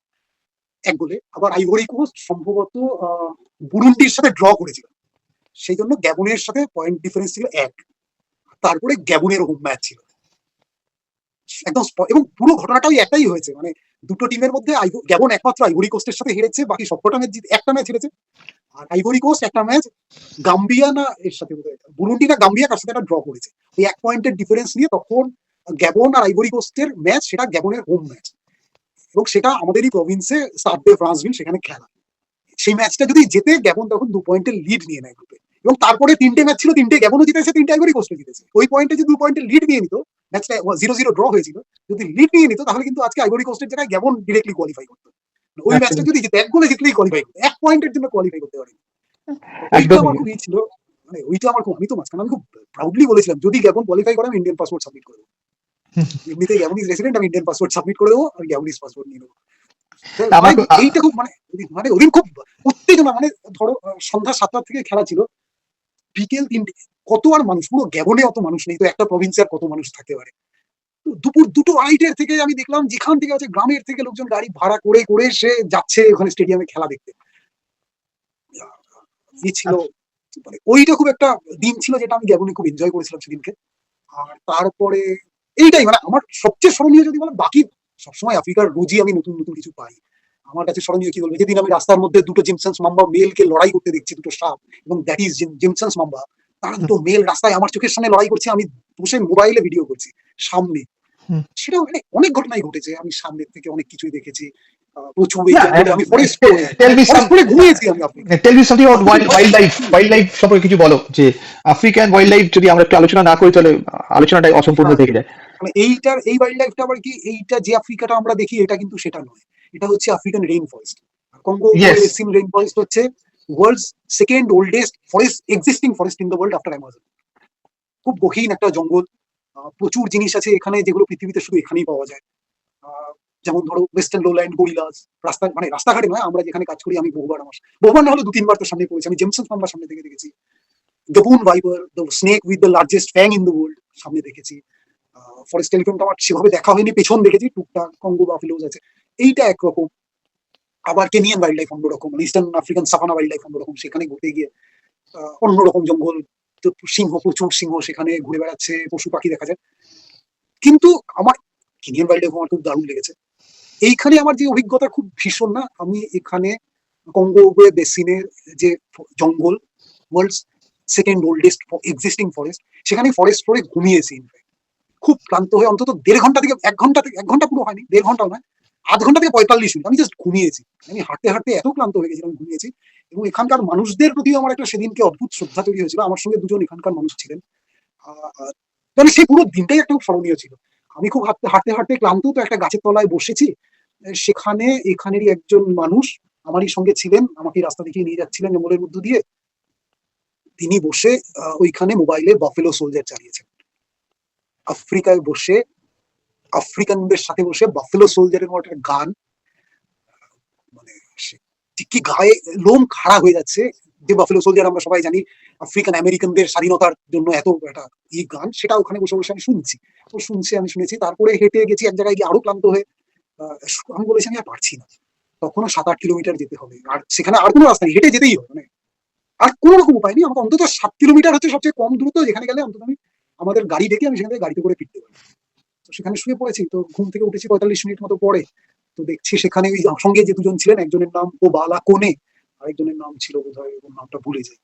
1 গোলে, আবার আইভরি কোস্ট সম্ভবত বুরুন্ডির সাথে ড্র করেছিল, সেই জন্য গ্যাবনের সাথে পয়েন্ট ডিফারেন্স ছিল 1। তারপরে গ্যাবনের হোম ম্যাচ ছিল একদম এবং পুরো ঘটনাটাই একটাই হয়েছে, মানে দুটো টিমের মধ্যে গ্যাবন একমাত্র আইভরি কোস্টের সাথে হেরেছে, বাকি সবকটা ম্যাচ একটা ম্যাচ হেরেছে। আর আইভরি কোস্ট একটা ম্যাচ গাম্বিয়া না এর সাথে, বুরুন্ডি না গাম্বিয়া কার সাথে একটা ড্র করেছে, ওই 1 পয়েন্টের ডিফারেন্স নিয়ে তখন গ্যাবন আর আইভরি কোস্টের ম্যাচ, সেটা গ্যাবনের হোম ম্যাচ, এবং সেটা আমাদেরই প্রভিন্সে স্টাড দে ফ্রান্সভিল, সেখানে খেলা। সেই ম্যাচটা যদি জেতে, গ্যাবন তখন 2 পয়েন্টের লিড নিয়ে নেয় গ্রুপে, এবং তারপরে 3টে ম্যাচ ছিল, 3টে গ্যাবনও জিতেছে, 3টে আইভরি কোস্টও জিতেছে। ওই পয়েন্টে যদি 2 পয়েন্টের লিড নিয়ে নিত, ম্যাচটা 0-0 ড্র হয়েছিল, যদি লিড নিয়ে নিত তাহলে কিন্তু আজকে আইভরি কোস্টের জায়গায় গ্যাবন ডিরেক্টলি কোয়ালিফাই করতো। ওই ম্যাচটা যদি জিতে 1 গোলে জিতলেই কোয়ালিফাই করতো, 1 পয়েন্টের জন্য কোয়ালিফাই করতে পারেনি। ওইটা একদমই। আমার খুব ছিল, মানে ওইটা আমার খুব, আমি তো মাঝখানে আমি খুব প্রাউডলি বলেছিলাম যদি গ্যাবন কোয়ালিফাই করে আমি ইন্ডিয়ান পাসপোর্ট সাবমিট করে দেবো, এমনিতে গ্যাবনিজ রেসিডেন্ট, আমি ইন্ডিয়ান পাসপোর্ট সাবমিট করে দেবো, আমি গ্যাবনিজ পাসপোর্ট নিয়ে নেবো। আমার মানে এইটা খুব, মানে মানে ওদিন খুব উত্তেজনা, মানে ধরো সন্ধ্যা 7টা থেকে খেলা ছিল, বিকেল 3টে, কত আর মানুষ, পুরো গ্যাবনে অত মানুষ নেই তো, একটা প্রভিন্সে আর কত মানুষ থাকতে পারে। দুপুর 2টো আড়াইটের থেকে আমি দেখলাম যেখান থেকে আছে গ্রামের থেকে লোকজন গাড়ি ভাড়া করে করে সে যাচ্ছে ওখানে স্টেডিয়ামে খেলা দেখতে। ই ছিল, মানে ওইটা খুব একটা দিন ছিল যেটা আমি গ্যাবনে খুব এনজয় করেছিলাম সেদিনকে। আর তারপরে এইটাই, মানে আমার সবচেয়ে স্মরণীয় যদি বলে, বাকি সবসময় আফ্রিকার রোজই আমি নতুন নতুন কিছু পাই। আমার কাছে স্মরণীয় কি বলবো, যেদিন আমি রাস্তার মধ্যে দুটো জিমসন্স মাম্বা মেলকে লড়াই করতে দেখছি, দুটো সাপ, এবং দ্যাট ইজ জিমসন্স মাম্বা, তারা দুটো মেল রাস্তায় আমার চোখের সামনে লড়াই করছে, আমি বসে মোবাইলে ভিডিও করছি সামনে। সেটা মানে অনেক ঘটনাই ঘটেছে, আমি সামনের থেকে অনেক কিছুই দেখেছি। প্রচুর এই জঙ্গলে আমি টেল মি সাম ফরেস্ট ঘুমিয়েছি আমি Africa. Tell me something about wildlife সম্পর্কে কিছু বলো, যে আফ্রিকান ওয়াইল্ড লাইফ যদি আমরা একটু আলোচনা না করি তাহলে আলোচনাটাই অসম্পূর্ণ থেকে যায়। মানে এই ওয়াইল্ড লাইফটা আবার কি, এইটা যে আফ্রিকাটা আমরা দেখি এটা কিন্তু সেটা নয়, এটা হচ্ছে African rainforest. Congo yes. Basin rainforest হচ্ছে world's second oldest forest, existing forest in the world after Amazon. খুব গহীন একটা জঙ্গল, প্রচুর জিনিস আছে এখানে যেগুলো পৃথিবীতে শুধু এখানেই পাওয়া যায়। আহ, যেমন ধরো ওয়েস্টার্ন লোল্যান্ড গরিলাস, মানে রাস্তাঘাটে নয়, আমরা যেখানে কাজ করি, আমি বহুবার না হলে 2-3 বার তো সামনে পড়েছি, আমি জেমসন মাম্বার সামনে থেকে দেখেছি, Gaboon viper, the snake with the largest fang in the world সামনে দেখেছি। ফরেস্ট টেলিফোনটা আমার সেভাবে দেখা হয়নি, পেছন দেখেছি টুকটাক, কঙ্গো বাফেলোজ আছে, এইটা একরকম। আবার কেনিয়ান ওয়াইল্ড লাইফ অন্যরকম, eastern African savanna wildlife অন্যরকম, সেখানে ঘুরতে গিয়ে অন্যরকম জঙ্গল, তো সিংহ, প্রচুর সিংহ সেখানে ঘুরে বেড়াচ্ছে, পশু পাখি দেখা যায়। কিন্তু আমার কেনিয়ান ওয়াইল্ড লাইফ আমার খুব দারুণ লেগেছে। এইখানে আমার যে অভিজ্ঞতা খুব ভীষণ, না আমি এখানে কঙ্গো বেসিনের যে জঙ্গল, world second oldest existing forest, সেখানে ফরেস্ট ফ্লোরে ঘুমিয়েছি। খুব ক্লান্ত হয়ে অন্তত 1.5 ঘন্টা থেকে 1 ঘন্টা, 1 ঘন্টা পুরো হয়নি, 1.5 ঘন্টাও নয়, আধ ঘন্টা থেকে 45 মিনিট আমি জাস্ট ঘুমিয়েছি। আমি হাঁটতে হাঁটতে এত ক্লান্ত হয়ে গেছিলাম, ঘুমিয়েছি। এবং এখানকার মানুষদের প্রতিও আমার একটা সেদিনকে অদ্ভুত শ্রদ্ধা তৈরি হয়েছিল। আমার সঙ্গে দুজন এখানকার মানুষ ছিলেন, আহ, মানে সেই পুরো দিনটাই একটা খুব স্মরণীয় ছিল। আমি খুব হাঁটতে হাঁটতে হাঁটতে ক্লান্ত, তো একটা গাছের তলায় বসেছি। সেখানে এখানেরই একজন মানুষ আমারই সঙ্গে ছিলেন, আমাকে রাস্তা দেখিয়ে নিয়ে যাচ্ছিলেন জঙ্গলের মধ্য দিয়ে। তিনি বসে ওইখানে মোবাইলে বাফেলো সোলজার চালিয়েছেন। আফ্রিকায় বসে, আফ্রিকানদের সাথে বসে বাফেলো সোলজারের মতো একটা গান, মানে কি গায়ে লোম খাড়া হয়ে যাচ্ছে। যে বাফেলো সোলজার আমরা সবাই জানি আফ্রিকান আমেরিকানদের স্বাধীনতার জন্য এত একটা গান, সেটা ওখানে বসে বসে আমি শুনছি। তো আমি শুনেছি, তারপরে হেঁটে গেছি এক জায়গায় গিয়ে আরো ক্লান্ত হয়ে। আমি বলেছি আমি আর পারছি না। তখনও 7-8 কিলোমিটার যেতে হবে, আর সেখানে আর কোনো রাস্তা নেই, হেঁটে যেতেই হবে। মানে আর কোনো রকম উপায় নেই, আমাকে অন্তত 7 কিলোমিটার হচ্ছে সবচেয়ে কম দূরত্ব, যেখানে গেলে অন্তত আমি আমাদের গাড়ি ডেকে আমি সেখান থেকে গাড়িতে করে ফিরতে পারি। তো সেখানে শুয়ে পড়েছি, তো ঘুম থেকে উঠেছি 45 মিনিট মতো পরে। তো দেখছি সেখানে ওই সঙ্গে যে দুজন ছিলেন, একজনের নাম ও বালা কোনে, আরেকজনের নাম ছিল বোধহয়, ওর নামটা ভুলে যাই।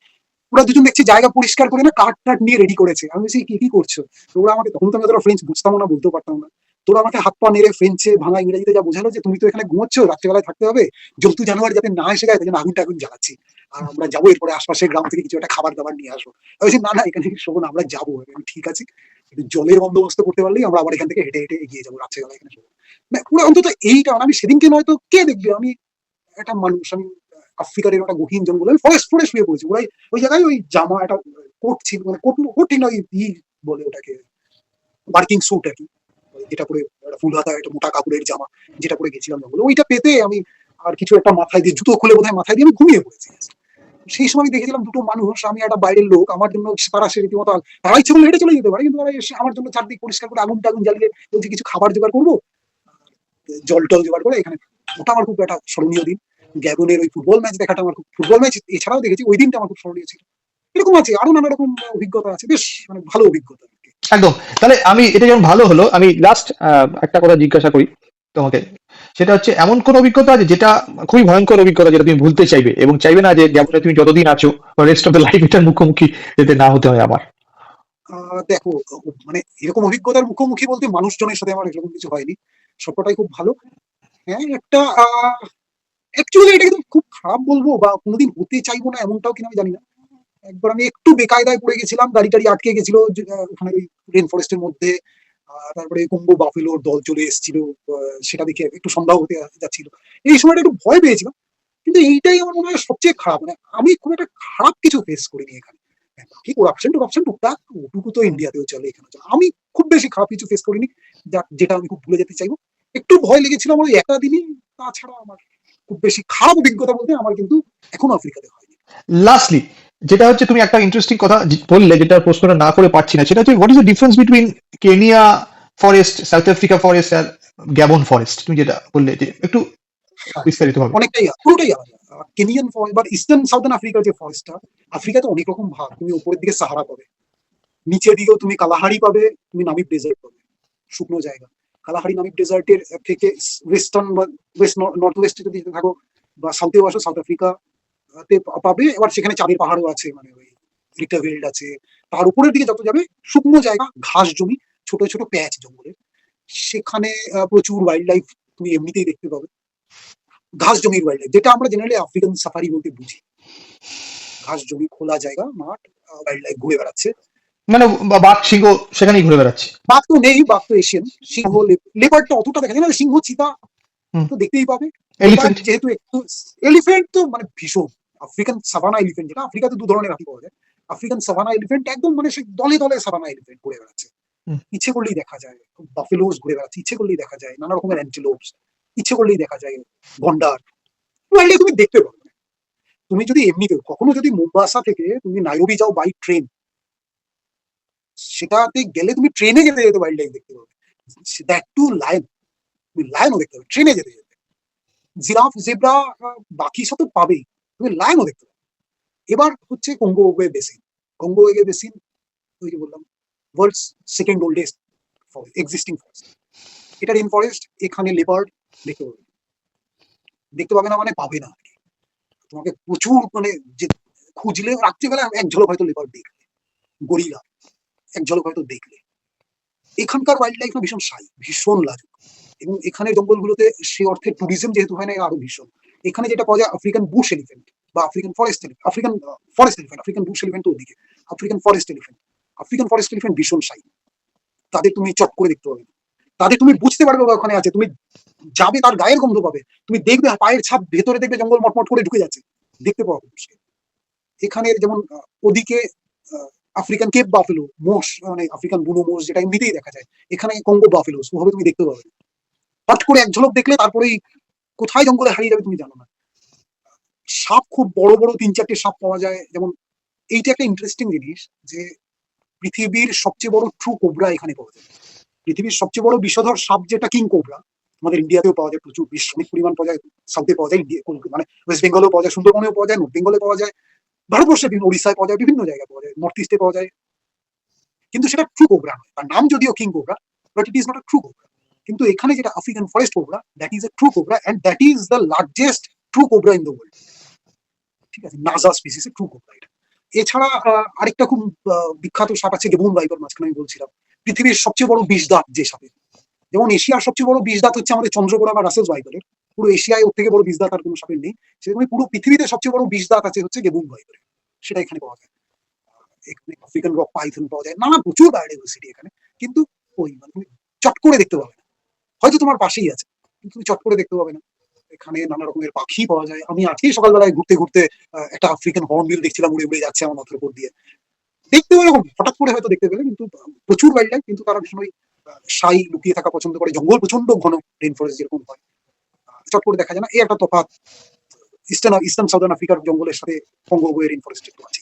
ওরা দুজন দেখছি জায়গা পরিষ্কার করে না কাঠ টাট নিয়ে রেডি করেছে। আমি বলছি কি কি করছো? তো ওরা আমাকে, তখন তো আমি ফ্রেঞ্চ বুঝতাম না, বলতেও পারতাম না। তোরা আমাকে হাত পা নেড়ে ফ্রেঞ্চে ভাঙা ইংরেজিতে যা বোঝালো যে তুমি তো এখানে ঘুমোচ্ছ, রাত্রেবেলায় থাকতে হবে, জন্তু জানোয়ার যাতে না এসে যায়, তাই জন্য আগুন টাগুন জ্বালাচ্ছি। আর আমরা যাবো এরপরে আশপাশের গ্রাম থেকে কিছু একটা খাবার দাবার নিয়ে আসবো। আমি বলছি না না, এখানে শোভন, আমরা যাবো। আমি ঠিক আছে, একটু জলের বন্দোবস্ত করতে পারলেই আমরা আবার এখান থেকে হেঁটে হেঁটে এগিয়ে যাবো রাত্রেবেলা এখানে শোবো। না পুরো অন্তত এইটা, আমি সেদিনকে নয়তো কে দেখবে, আমি একটা মানুষ, আমি আফ্রিকার এরকম একটা গহীন জঙ্গলে আমি ফরেস্ট ফরেস্ট শুয়ে পড়েছি। ওরাই ওই জায়গায় ওই জামা একটা কোট ছিল, মানে কোট কোট ঠিক না, ওই বলে ওটাকে ওয়ার্কিং স্যুট আর কি, যেটা পরে একটা ফুল হাতা একটা মোটা কাপড়ের জামা, যেটা পরে গেছিলাম জঙ্গলে, ওইটা পেতে আমি আর কিছু একটা মাথায় দিয়ে, জুতো খুলে বোধহয় মাথায় দিয়ে আমি ঘুমিয়ে পড়েছি। সেই সময় আমি দেখেছিলাম দুটো মানুষ, আমি একটা বাইরের লোক, আমার জন্য তারা সে রীতিমতো, তারা ইচ্ছে করলে হেঁটে চলে যেতে পারে, কিন্তু তারা এসে আমার জন্য চারদিক পরিষ্কার করে আগুন টাগুন জ্বালিয়ে বলছে কিছু খাবার জোগাড় করবো, জল টল জোগাড় করে এখানে। ওটা আমার খুব একটা স্মরণীয় দিন। গ্যাবনের ওই ফুটবল ম্যাচ দেখাটা আমার খুব, ফুটবল ম্যাচ এছাড়াও দেখেছি, ওই দিনটা আমার খুব স্মরণীয় ছিল। এরকম আছে আরো নানা রকম অভিজ্ঞতা আছে, বেশ মানে ভালো অভিজ্ঞতা আর কি। একদম। তাহলে আমি এটা যেমন ভালো হলো, আমি লাস্ট একটা কথা জিজ্ঞাসা করি তোমাকে। সেটা হচ্ছে এমন কোন অভিজ্ঞতা আছে যেটা খুবই ভয়ঙ্কর অভিজ্ঞতা, যেটা তুমি ভুলতে চাইবে এবং চাইবে না যে যেমন তুমি যতদিন আছো রেস্ট অফ দ্য লাইফ এটার মুখোমুখি যাতে না হতে হয় আমার। দেখো, মানে এরকম অভিজ্ঞতার মুখোমুখি বলতে মানুষজনের সাথে আমার এরকম কিছু হয়নি, সবকটাই খুব ভালো। হ্যাঁ, একটা অ্যাকচুয়ালি এটা কিন্তু খুব খারাপ বলবো বা কোনোদিন হতে চাইবো না এমনটাও কিনা আমি জানি না। একবার আমি একটু বেকায়দায় পড়ে গেছিলাম, গাড়ি টাড়ি আটকে গেছিল ওখানে ওই রেন ফরেস্টের মধ্যে। তারপরে কম্বো বাফেলোর দল চলে এসেছিল, সেটা দেখে একটু সন্দেহ হতে যাচ্ছিল। এই সময়টা একটু ভয় পেয়েছিলাম। কিন্তু এইটাই আমার মনে হয় সবচেয়ে খারাপ, মানে আমি খুব একটা খারাপ কিছু ফেস করিনি এখানে। হ্যাঁ, বাকি করাপশন টরাপশন টুকটাক ওটুকু তো ইন্ডিয়াতেও চলে, এখানে চলে। আমি খুব বেশি খারাপ কিছু ফেস করিনি, যেটা আমি খুব ভুলে যেতে চাইবো। একটু ভয় লেগেছিল আমার ওই একটা দিনই, তাছাড়া আমার খুব বেশি খারাপ অভিজ্ঞতা বলতে আমার কিন্তু এখনো আফ্রিকাতে হয়নি। লাস্টলি, যেটা হচ্ছে তুমি একটা ইন্টারেস্টিং কথা বললে, যেটা প্রশ্নটা না করে পারছি না, সেটা হচ্ছে what is the difference between Kenya forest, South Africa forest আর গ্যাবন ফরেস্ট, তুমি যেটা বললে যে একটু হ্যাঁ, বিস্তারিত ভাবে। অনেকটাই পুরোটাই আলাদা। কেনিয়ান ফরেস্ট বা ইস্টার্ন সাউদার্ন আফ্রিকার যে ফরেস্টটা, আফ্রিকাতে অনেক রকম ভাগ। তুমি উপরের দিকে সাহারা পাবে, নিচের দিকেও তুমি কালাহারি পাবে, তুমি নামিব ডেজার্ট পাবে, শুকনো জায়গা। কালাহারি নামিব ডেজার্টের থেকে ওয়েস্টার্ন বা ওয়েস্ট নর্থ ওয়েস্টে যদি যেতে থাকো বা সাউথেও আসো, সাউথ আফ্রিকা তে পাবে। এবার সেখানে চাঁদের পাহাড়ও আছে, মানে ওই রিটাভেল্ড আছে। তার উপরের দিকে যত যাবে শুকনো জায়গা, ঘাস জমি, ছোট ছোট প্যাচ জঙ্গলের। সেখানে প্রচুর ওয়াইল্ড লাইফ তুমি এমনিতেই দেখতে পাবে। ঘাস জমির ওয়াইল্ড লাইফ, যেটা আমরা জেনারেলি আফ্রিকান সাফারি বলতে বুঝি। ঘাস জমি, খোলা জায়গা, মাঠ, ওয়াইল্ড লাইফ ঘুরে বেড়াচ্ছে। মানে বাঘ সিংহ সেখানেই ঘুরে বেড়াচ্ছে। বাঘ তো নেই, বাঘ তো এশিয়ান। সিংহ, লেপার্ডটা অতটা দেখা যায় না, সিংহ চিতা হুম। তো দেখতেই পাবে। Leopard elephant. যেহেতু একটু, এলিফ্যান্ট তো মানে ভীষণ। আফ্রিকান সাভানা এলিফ্যান্ট, যেটা আফ্রিকাতে দু ধরনের হাতি পাওয়া যায়। আফ্রিকান সাভানা এলিফ্যান্ট একদম মানে সে দলে দলে সাভানা এলিফ্যান্ট ঘুরে বেড়াচ্ছে, ইচ্ছে করলেই দেখা যায়। বাফেলোস ঘুরে বেড়াচ্ছে, ইচ্ছে করলেই দেখা যায়। নানা রকমের অ্যান্টিলোপস ইচ্ছে করলেই দেখা যায়। গন্ডার, ওয়াইল্ডে তুমি দেখতে পাবে। তুমি যদি এমনিতে কখনো যদি মুম্বাসা থেকে তুমি নাইরোবি যাও বাই ট্রেন, সেটাতে গেলে তুমি ট্রেনে যেতে যেতে ওয়াইল্ড লাইফ দেখতে পাবে। দ্যাট টু লায়ন, তুমি লায়নও দেখতে পাবে ট্রেনে যেতে যেতে। জিরাফ, জেব্রা, বাকি সব তো পাবেই, তুমি লায়নও দেখতে পাবে। এবার হচ্ছে কঙ্গো বেসিন। কঙ্গো বেসিন, ওই যে বললাম world's second oldest existing forest, এটা রেন ফরেস্ট। এখানে লেপার্ড দেখতে পাবে, দেখতে পাবে না মানে পাবে না আর কি। তোমাকে প্রচুর মানে যে খুঁজলে রাত্রিবেলা এক ঝলক হয়তো লেপার্ড দেখলে, গরিলা এক ঝলক হয়তো দেখলে। এখানকার ওয়াইল্ড লাইফ ভীষণ ভীষণ লাজুক, এবং এখানে জঙ্গলগুলোতে সে অর্থে ট্যুরিজম যেহেতু হয় না, আরো ভীষণ। এখানে যেটা পাওয়া যায় আফ্রিকান বুশ এলিফেন্ট বা African forest elephant, African Bush elephant তো ওদিকে, আফ্রিকান ফরেস্ট এলিফেন্ট ভীষণ তাদের তুমি চট করে দেখতে পাবে না, তাদের তুমি বুঝতে পারবে ওখানে আছে, তুমি যাবে তার গায়ের গন্ধ পাবে, তুমি দেখবে পায়ের ছাপ ভেতরে দেখবে জঙ্গল মটমট করে ঢুকে যাচ্ছে, দেখতে পাওয়া মুশকিল। এখানে যেমন ওদিকে আফ্রিকান কেপ বাফেলো মোষ, মানে আফ্রিকান বুনো মোষ যেটা এমনিতেই দেখা যায়, এখানে কঙ্গো বাফেলো ওভাবে তুমি দেখতে পাবে। হট করে এক ঝলক দেখলে তারপরেই কোথায় জঙ্গলে হারিয়ে যাবে তুমি জানো না। সাপ খুব বড় বড় 3-4টে সাপ পাওয়া যায়। যেমন এইটা একটা ইন্টারেস্টিং জিনিস যে পৃথিবীর সবচেয়ে বড় ট্রু কোবরা এখানে পাওয়া যায়। পৃথিবীর সবচেয়ে বড় বিষধর সাপ যেটা কিং কোবরা, আমাদের ইন্ডিয়াতেও পাওয়া যায়, প্রচুর অনেক পরিমাণ পাওয়া যায়, সাউথে পাওয়া যায়, মানে ওয়েস্ট বেঙ্গলেও পাওয়া যায়, সুন্দরবনেও পাওয়া যায়, নর্থ বেঙ্গলে পাওয়া যায়, ভারতবর্ষের বিভিন্ন ওড়িশায় পাওয়া যায়, বিভিন্ন জায়গায় পাওয়া যায়, নর্থ ইস্টে পাওয়া যায়। কিন্তু সেটা ট্রু কোবরা নয়, তার নাম যদিও king cobra, but it is not a true cobra. কিন্তু এখানে যেটা African forest cobra, that is a true cobra, and that is the largest true cobra in the world. ঠিক আছে, নাজা স্পিসিসের ট্রু কোবরা এটা। এছাড়া আরেকটা খুব বিখ্যাত সাপ আছে গেবুন ভাইপার, মাঝখানে আমি বলছিলাম পৃথিবীর সবচেয়ে বড় বিষদাঁত যে সাপের। যেমন এশিয়ার সবচেয়ে বড় বিষদাঁত হচ্ছে আমাদের চন্দ্রকোড়া বা রাসেলস ভাইপারের, পুরো এশিয়ায় ওর থেকে বড় বিষদাঁত আর কোনো সাপের নেই। সেরকম পুরো পৃথিবীতে সবচেয়ে বড় বিষদাঁত আছে হচ্ছে গেবুন ভাইপারের, সেটা এখানে পাওয়া যায়। এখানে আফ্রিকান রক পাইথন পাওয়া যায়, নানা প্রচুর বায়োডাইভার্সিটি এখানে। কিন্তু ওই মানে তুমি চট করে দেখতে পাবে না, হয়তো তোমার পাশেই আছে কিন্তু তুমি চট করে দেখতে পাবে না। এখানে নানা রকমের পাখি পাওয়া যায়। আমি আজকেই সকালবেলায় ঘুরতে ঘুরতে একটা আফ্রিকান হর্নবিল দেখছিলাম, উড়ে উড়ে যাচ্ছে আমার মাথার উপর দিয়ে। দেখতে ওরকম হঠাৎ করে হয়তো দেখতে পেলে, কিন্তু প্রচুর ওয়াইল্ড লাইফ, কিন্তু তারা ভীষণই সাই লুকিয়ে থাকা পছন্দ করে। জঙ্গল প্রচন্ড ঘন, রেন ফরেস্ট যেরকম হয়, চট করে দেখা যায় না। এই একটা তফাৎ ইস্টার্ন সাউদার্ন আফ্রিকার জঙ্গলের সাথে কঙ্গো রেন ফরেস্ট একটু আছে।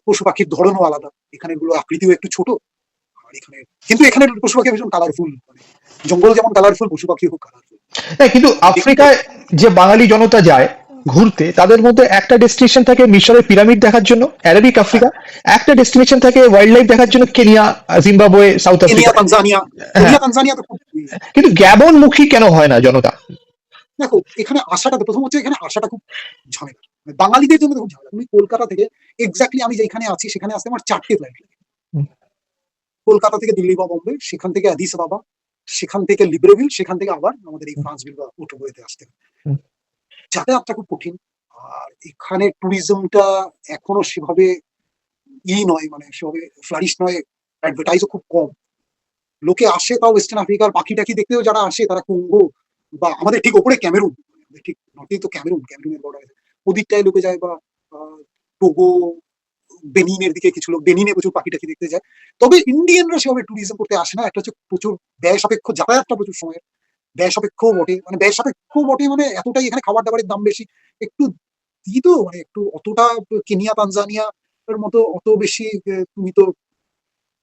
পশু পাখির ধরনও আলাদা, এখানে গুলো আকৃতিও একটু ছোট, আর এখানে কিন্তু এখানে পশু পাখি ভীষণ কালারফুল, মানে জঙ্গল যেমন কালারফুল, পশু পাখি খুব কালারফুল। হ্যাঁ, কিন্তু আফ্রিকায় যে বাঙালি জনতা যায় ঘুরতে, তাদের মধ্যে একটা ডেস্টিনেশন থাকে মিশরের পিরামিড দেখার জন্য, অ্যারাবিক আফ্রিকা, একটা ডেস্টিনেশন থাকে ওয়াইল্ড লাইফ দেখার জন্য Kenya, Zimbabwe, south Africa, Tanzania তো খুব। কিন্তু গ্যাবন মুখী কেন হয় না জনতা? দেখো এখানে আসাটা, প্রথম হচ্ছে এখানে আসাটা খুব ঝামেলা, বাঙালিদের জন্য খুব ঝামেলা। তুমি কলকাতা থেকে এক্স্যাক্টলি আমি যেখানে আছি সেখানে আসতে আমার 4টে ফ্লাইট লাগে। কলকাতা থেকে দিল্লি বা বোম্বে, সেখান থেকে অ্যাডিস আবাবা, সেখান থেকে লিব্রেভিল, সেখান থেকে আবার আমাদের এই ফ্রান্সভিল বা ওটুগুয়েতে আসতে। যাতায়াতটা খুব কঠিন। আর এখানে ট্যুরিজমটা এখনো সেভাবে নয়, মানে সেভাবে ফ্লারিশ নয়, অ্যাডভার্টাইজও খুব কম। লোকে আসে তাও ওয়েস্টার্ন আফ্রিকার পাখি টাখি দেখতেও যারা আসে তারা কঙ্গো বা আমাদের ঠিক ওপরে ক্যামেরুন, ঠিক নর্থেই তো ক্যামেরুনের বর্ডার, ওদিকটায় লোকে যায়, বা টোগো, বেনিনের দিকে কিছু লোক, বেনিনে প্রচুর পাখি টাখি দেখতে যায়। তবে ইন্ডিয়ানরা সেভাবে ট্যুরিজম করতে আসে না। একটা হচ্ছে প্রচুর ব্যয় সাপেক্ষ, যাতায়াতটা প্রচুর সময়ের ব্যয় সাপেক্ষ বটে, মানে ব্যয় সাপেক্ষ বটে, মানে এতটাই এখানে খাবার দাবারের দাম বেশি, একটু তো মানে একটু অতটা কেনিয়া তানজানিয়া এর মতো অত বেশি তুমি তো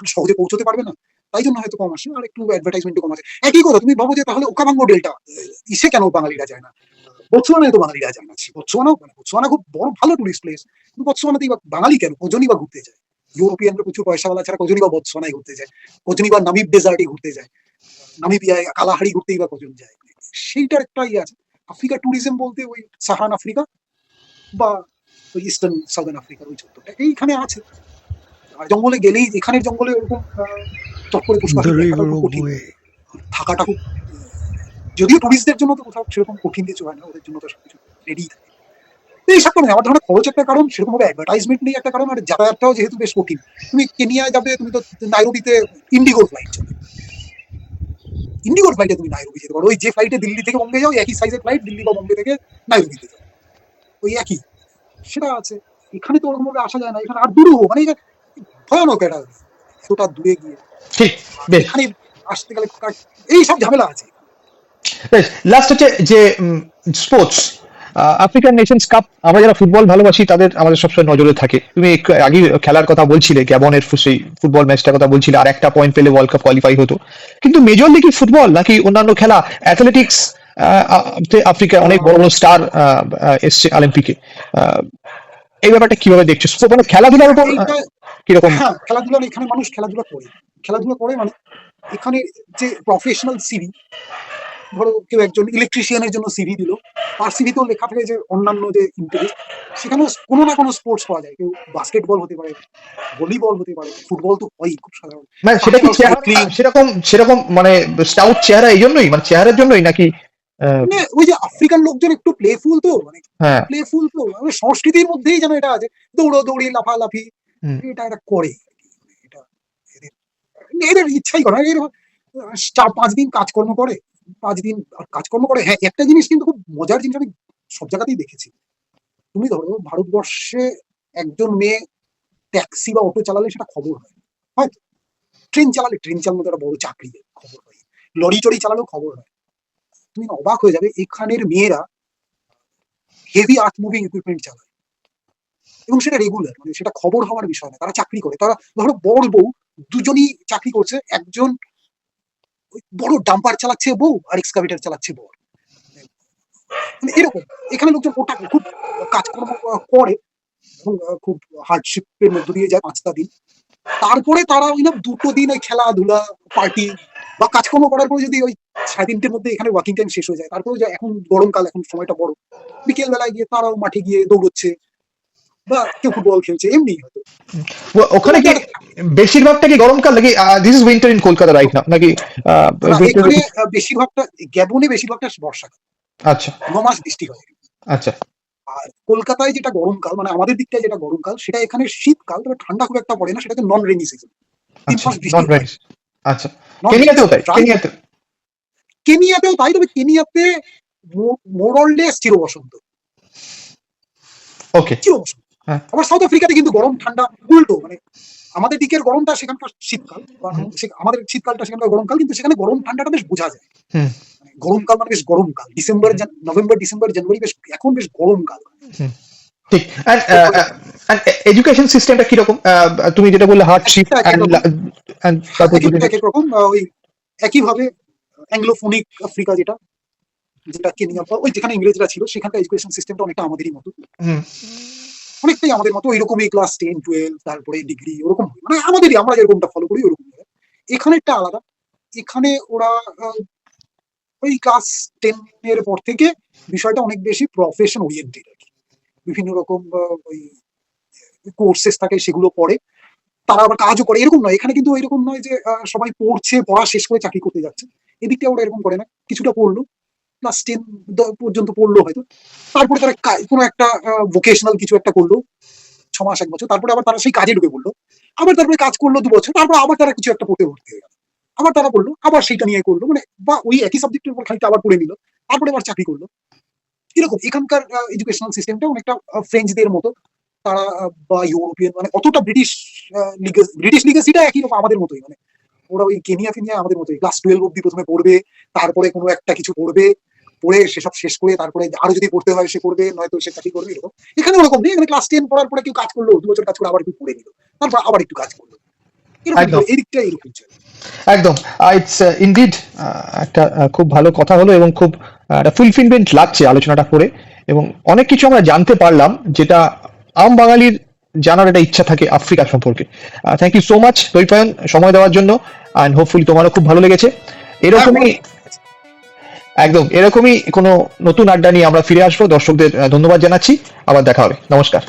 সহজে পৌঁছতে পারবে না, তাই জন্য হয়তো কম আসে। আর একটু অ্যাডভার্টাইজমেন্ট কম আছে। একই কথা, তুমি ভাবো যে তাহলে ওকাভাঙ্গো ডেল্টা ইসে কেন বাঙালিরা যায় না, বতসোয়ানায় তো বাঙালিরা যায় না। বতসোয়ানা খুব বড় ভালো টুরিস্ট প্লেস, কিন্তু বতসোয়ানাতেই বা বাঙালি কেন, কজনই বা ঘুরতে যায়? ইউরোপিয়ানরা প্রচুর পয়সাওয়ালা ছাড়া কজনই বা বতসোয়ানায় ঘুরতে যায়, কজনই বা নামিব ডেজার্টে ঘুরতে যায়, নামিবিয়ায় কালাহারি ঘুরতেই বা কজন যায়? সেইটার একটা ইয়ে আছে। আফ্রিকা ট্যুরিজম বলতে ওই সাহারান আফ্রিকা বা ওই ইস্টার্ন সাউদার্ন আফ্রিকার ওই চত্বরটা এইখানে আছে। আর জঙ্গলে গেলেই, এখানের জঙ্গলে ওরকম চট করে পশু পাখি দেখাটা খুব কঠিন, থাকাটা খুব, যদিও টুরিস্টদের জন্য তো কোথাও সেরকম কঠিন কিছু হয় না, ওদের জন্য তো সবকিছু রেডি থাকে। এইসব কারণে আমার ধরনের খরচ একটা কারণ, সেরকম ভাবে অ্যাডভার্টাইজমেন্ট নেই একটা কারণ, আর যাতায়াতটাও যেহেতু বেশ কঠিন। তুমি কেনিয়ায় যাবে, তুমি তো নাইরোবিতে ইন্ডিগোর ফ্লাইট চলে, ইন্ডিগোর ফ্লাইটে তুমি নাইরোবি যেতে পারো। ওই যে ফ্লাইটে দিল্লি থেকে বোম্বে যাও, একই সাইজের ফ্লাইট, দিল্লি বা বোম্বে থেকে নাইরোবিতে যাও, ওই একই, সেটা আছে। এখানে তো ওরকম ভাবে আসা যায় না, এখানে আর দূরও, মানে ভয়ানক একটা, এতটা দূরে গিয়ে এখানে আসতে গেলে এই সব ঝামেলা আছে। লাস্ট হচ্ছে যে স্পোর্টস, আফ্রিকান নেশনস কাপ, আমরা যারা ফুটবল ভালোবাসি তাদের আমাদের সবসময় নজরে থাকে। তুমি আগে খেলার কথা বলছিলে, গ্যাবনের সেই ফুটবল ম্যাচটার কথা বলছিলে, আর একটা পয়েন্ট পেলে ওয়ার্ল্ড কাপ কোয়ালিফাই হতো। কিন্তু মেজরলি কি ফুটবল নাকি অন্যান্য খেলা, অ্যাথলেটিক্স, আফ্রিকায় অনেক বড় বড় স্টার এসছে অলিম্পিকে, এই ব্যাপারটা কিভাবে দেখছো? মানে খেলাধুলার উপর এইটা কিরকম? হ্যাঁ, খেলাধুলা এখানে মানুষ খেলাধুলা করে মানে এখানে যে প্রফেশনাল সিভি, ধরো কেউ একজন ইলেকট্রিশিয়ানের জন্য সিভি দিল, তার সিভিতেও লেখা থাকে যে অন্যান্য যে ইন্টারেস্ট, সেখানেও কোনো না কোনো স্পোর্টস পাওয়া যায়। কেউ বাস্কেটবল হতে পারে, ভলিবল হতে পারে, ফুটবল তো হয়ই খুব সাধারণ। মানে সেটা কি চেহারা সেরকম সেরকম মানে স্টাউট চেহারা এই জন্যই, মানে চেহারার জন্যই নাকি? মানে ওই যে আফ্রিকান লোকজন একটু প্লেফুল তো, মানে হ্যাঁ। প্লেফুল তো মানে সংস্কৃতির মধ্যেই যেন এটা আছে, দৌড়ি লাফালাফি, এটা করে এটা এদের এদের ইচ্ছাই করে এর 4-5 দিন কাজকর্ম করে, 5 দিন কাজকর্ম করে। হ্যাঁ, একটা জিনিস কিন্তু খুব মজার জিনিস আমি সব জায়গাতেই দেখেছি। তুমি ধরো ভারতবর্ষে একজন মেয়ে ট্যাক্সি বা অটো চালালে সেটা খবর হয়, হয়তো ট্রেন চালালে ট্রেন চালানো একটা বড় চাকরি, খবর হয়, লরি টরি চালালেও খবর হয়। তুমি অবাক হয়ে যাবে এখানের মেয়েরা হেভি আর্থ মুভিং ইকুইপমেন্ট চালায়, এবং সেটা রেগুলার, মানে সেটা খবর হওয়ার বিষয় না। তারা চাকরি করে, তারা ধরো বড় বউ দুজনই চাকরি করছে, একজন বড় ডাম্পার চালাচ্ছে বউ, আর এক্সকাভেটর চালাচ্ছে বউ, মানে এরকম। এখানে লোকজন ওটা খুব কাজকর্ম করে এবং খুব হার্ডশিপের মধ্য দিয়ে যায় 5টা দিন। তারপরে তারা ওই না 2টো দিন ওই খেলাধুলা পার্টি বা কাজকর্ম করার পরে যদি ওই 3:30-র মধ্যে এখানে ওয়ার্কিং টাইম শেষ হয়ে যায়, তারপরে যে এখন গরমকাল, এখন সময়টা বড়, বিকেল বেলায় গিয়ে তারাও মাঠে গিয়ে দৌড়চ্ছে বা কেউ ফুটবল খেলছে, এমনি হয়তো। ওখানে কি বেশিরভাগটা কি গরমকাল নাকি? This is winter in Kolkata right now নাকি? এখানে বেশিরভাগটা, গ্যাবনে বেশিরভাগটা বর্ষাকাল। আচ্ছা 9 মাস বৃষ্টি হয়। আচ্ছা। আর কলকাতায় যেটা গরমকাল, মানে আমাদের দিকটায় যেটা গরমকাল, সেটা এখানে শীতকাল, তবে ঠান্ডা খুব একটা পড়ে না, সেটাকে নন রেনি সিজন। 3 মাস বৃষ্টি হয়। আচ্ছা, কেনিয়াতেও তাই? কেনিয়াতেও তাই, তবে কেনিয়াতে মোরলেস চির বসন্ত। ওকে। চির বসন্ত। আবার সাউথ আফ্রিকাতে কিন্তু গরম ঠান্ডা উল্টো, মানে আমাদের দিকের গরমটা সেখানকার শীতকাল, আমাদের শীতকালটা সেখানকার গরমকাল, কিন্তু সেখানে গরম ঠান্ডাটা বেশ বোঝা যায়। গরমকাল মানে বেশ গরমকাল, ডিসেম্বর, নভেম্বর, ডিসেম্বর, জানুয়ারি বেশ এখন বেশ গরমকাল। ঠিক। এডুকেশন সিস্টেমটা কিরকম? তুমি যেটা বললে হার্ডশিপ, একরকম ওই একইভাবে অ্যাংলোফোনিক আফ্রিকা, যেটা কেনিয়া, ওই যেখানে ইংরেজরা ছিল, সেখানকার এডুকেশন সিস্টেমটা অনেকটা আমাদেরই মতো, অনেকটাই আমাদের মতো, ওইরকমই ক্লাস 10, 12, তারপরে ডিগ্রি, ওরকম, মানে আমাদেরই, আমরা যেরকমটা ফলো করি ওরকম। এখানে একটা আলাদা, এখানে ওরা ওই ক্লাস 10-এর পর থেকে বিষয়টা অনেক বেশি প্রফেশন ওরিয়েন্টেড আর কি। বিভিন্ন রকম ওই কোর্সেস থাকে, সেগুলো পড়ে, তারা আবার কাজও করে, এরকম নয়। এখানে কিন্তু এরকম নয় যে সবাই পড়ছে, পড়া শেষ করে চাকরি করতে যাচ্ছে, এদিকটা ওরা এরকম করে না। কিছুটা পড়লো, ক্লাস 10 পর্যন্ত পড়লো হয়তো, তারপরে তারা কোনো একটা ভোকেশনাল কিছু একটা করলো 6 মাস 1 বছর, তারপরে আবার তারা সেই কাজে ঢুকে পড়লো, আবার তারপরে কাজ করলো 2 বছর, তারপর আবার তারা কিছু একটা পড়তে ভর্তি হয়ে গেল, আবার তারা পড়লো, আবার সেইটা নিয়ে করলো, মানে বা ওই একই সাবজেক্টের উপর খানিকটা আবার পড়ে নিল, তারপরে আবার চাকরি করলো, এরকম। এখানকার এডুকেশনাল সিস্টেমটা অনেকটা ফ্রেঞ্চদের মতো, তারা বা ইউরোপিয়ান, মানে অতটা ব্রিটিশ লিগেসিটা একই রকম আমাদের মতোই, মানে ওরা ওই কেনিয়া ফেনিয়া আমাদের মতোই ক্লাস 12 অব্দি প্রথমে পড়বে, তারপরে কোনো একটা কিছু পড়বে, পড়ে সেসব শেষ করে তারপরে আরো যদি পড়তে হয় সে করবে, নয়তো সে চাকরি করবে, এরকম। এখানে ওরকম নেই, এখানে ক্লাস 10 পড়ার পরে কেউ কাজ করলো, 2 বছর কাজ করে আবার একটু পড়ে নিল, তারপর আবার একটু কাজ করলো, এরকম। এই দিকটা এরকম চলে একদম। ইটস ইনডিড একটা খুব ভালো কথা হলো, এবং খুব ফুলফিলমেন্ট লাগছে আলোচনাটা করে, এবং অনেক কিছু আমরা জানতে পারলাম যেটা আম বাঙালির জানার একটা ইচ্ছা থাকে আফ্রিকা সম্পর্কে। Thank you so much Dwaipayan, সময় দেওয়ার জন্য, অ্যান্ড হোপফুলি তোমারও খুব ভালো লেগেছে। এরকমই একদম এরকমই কোনো নতুন আড্ডা নিয়ে আমরা ফিরে আসবো। দর্শকদের ধন্যবাদ জানাচ্ছি, আবার দেখা হবে, নমস্কার।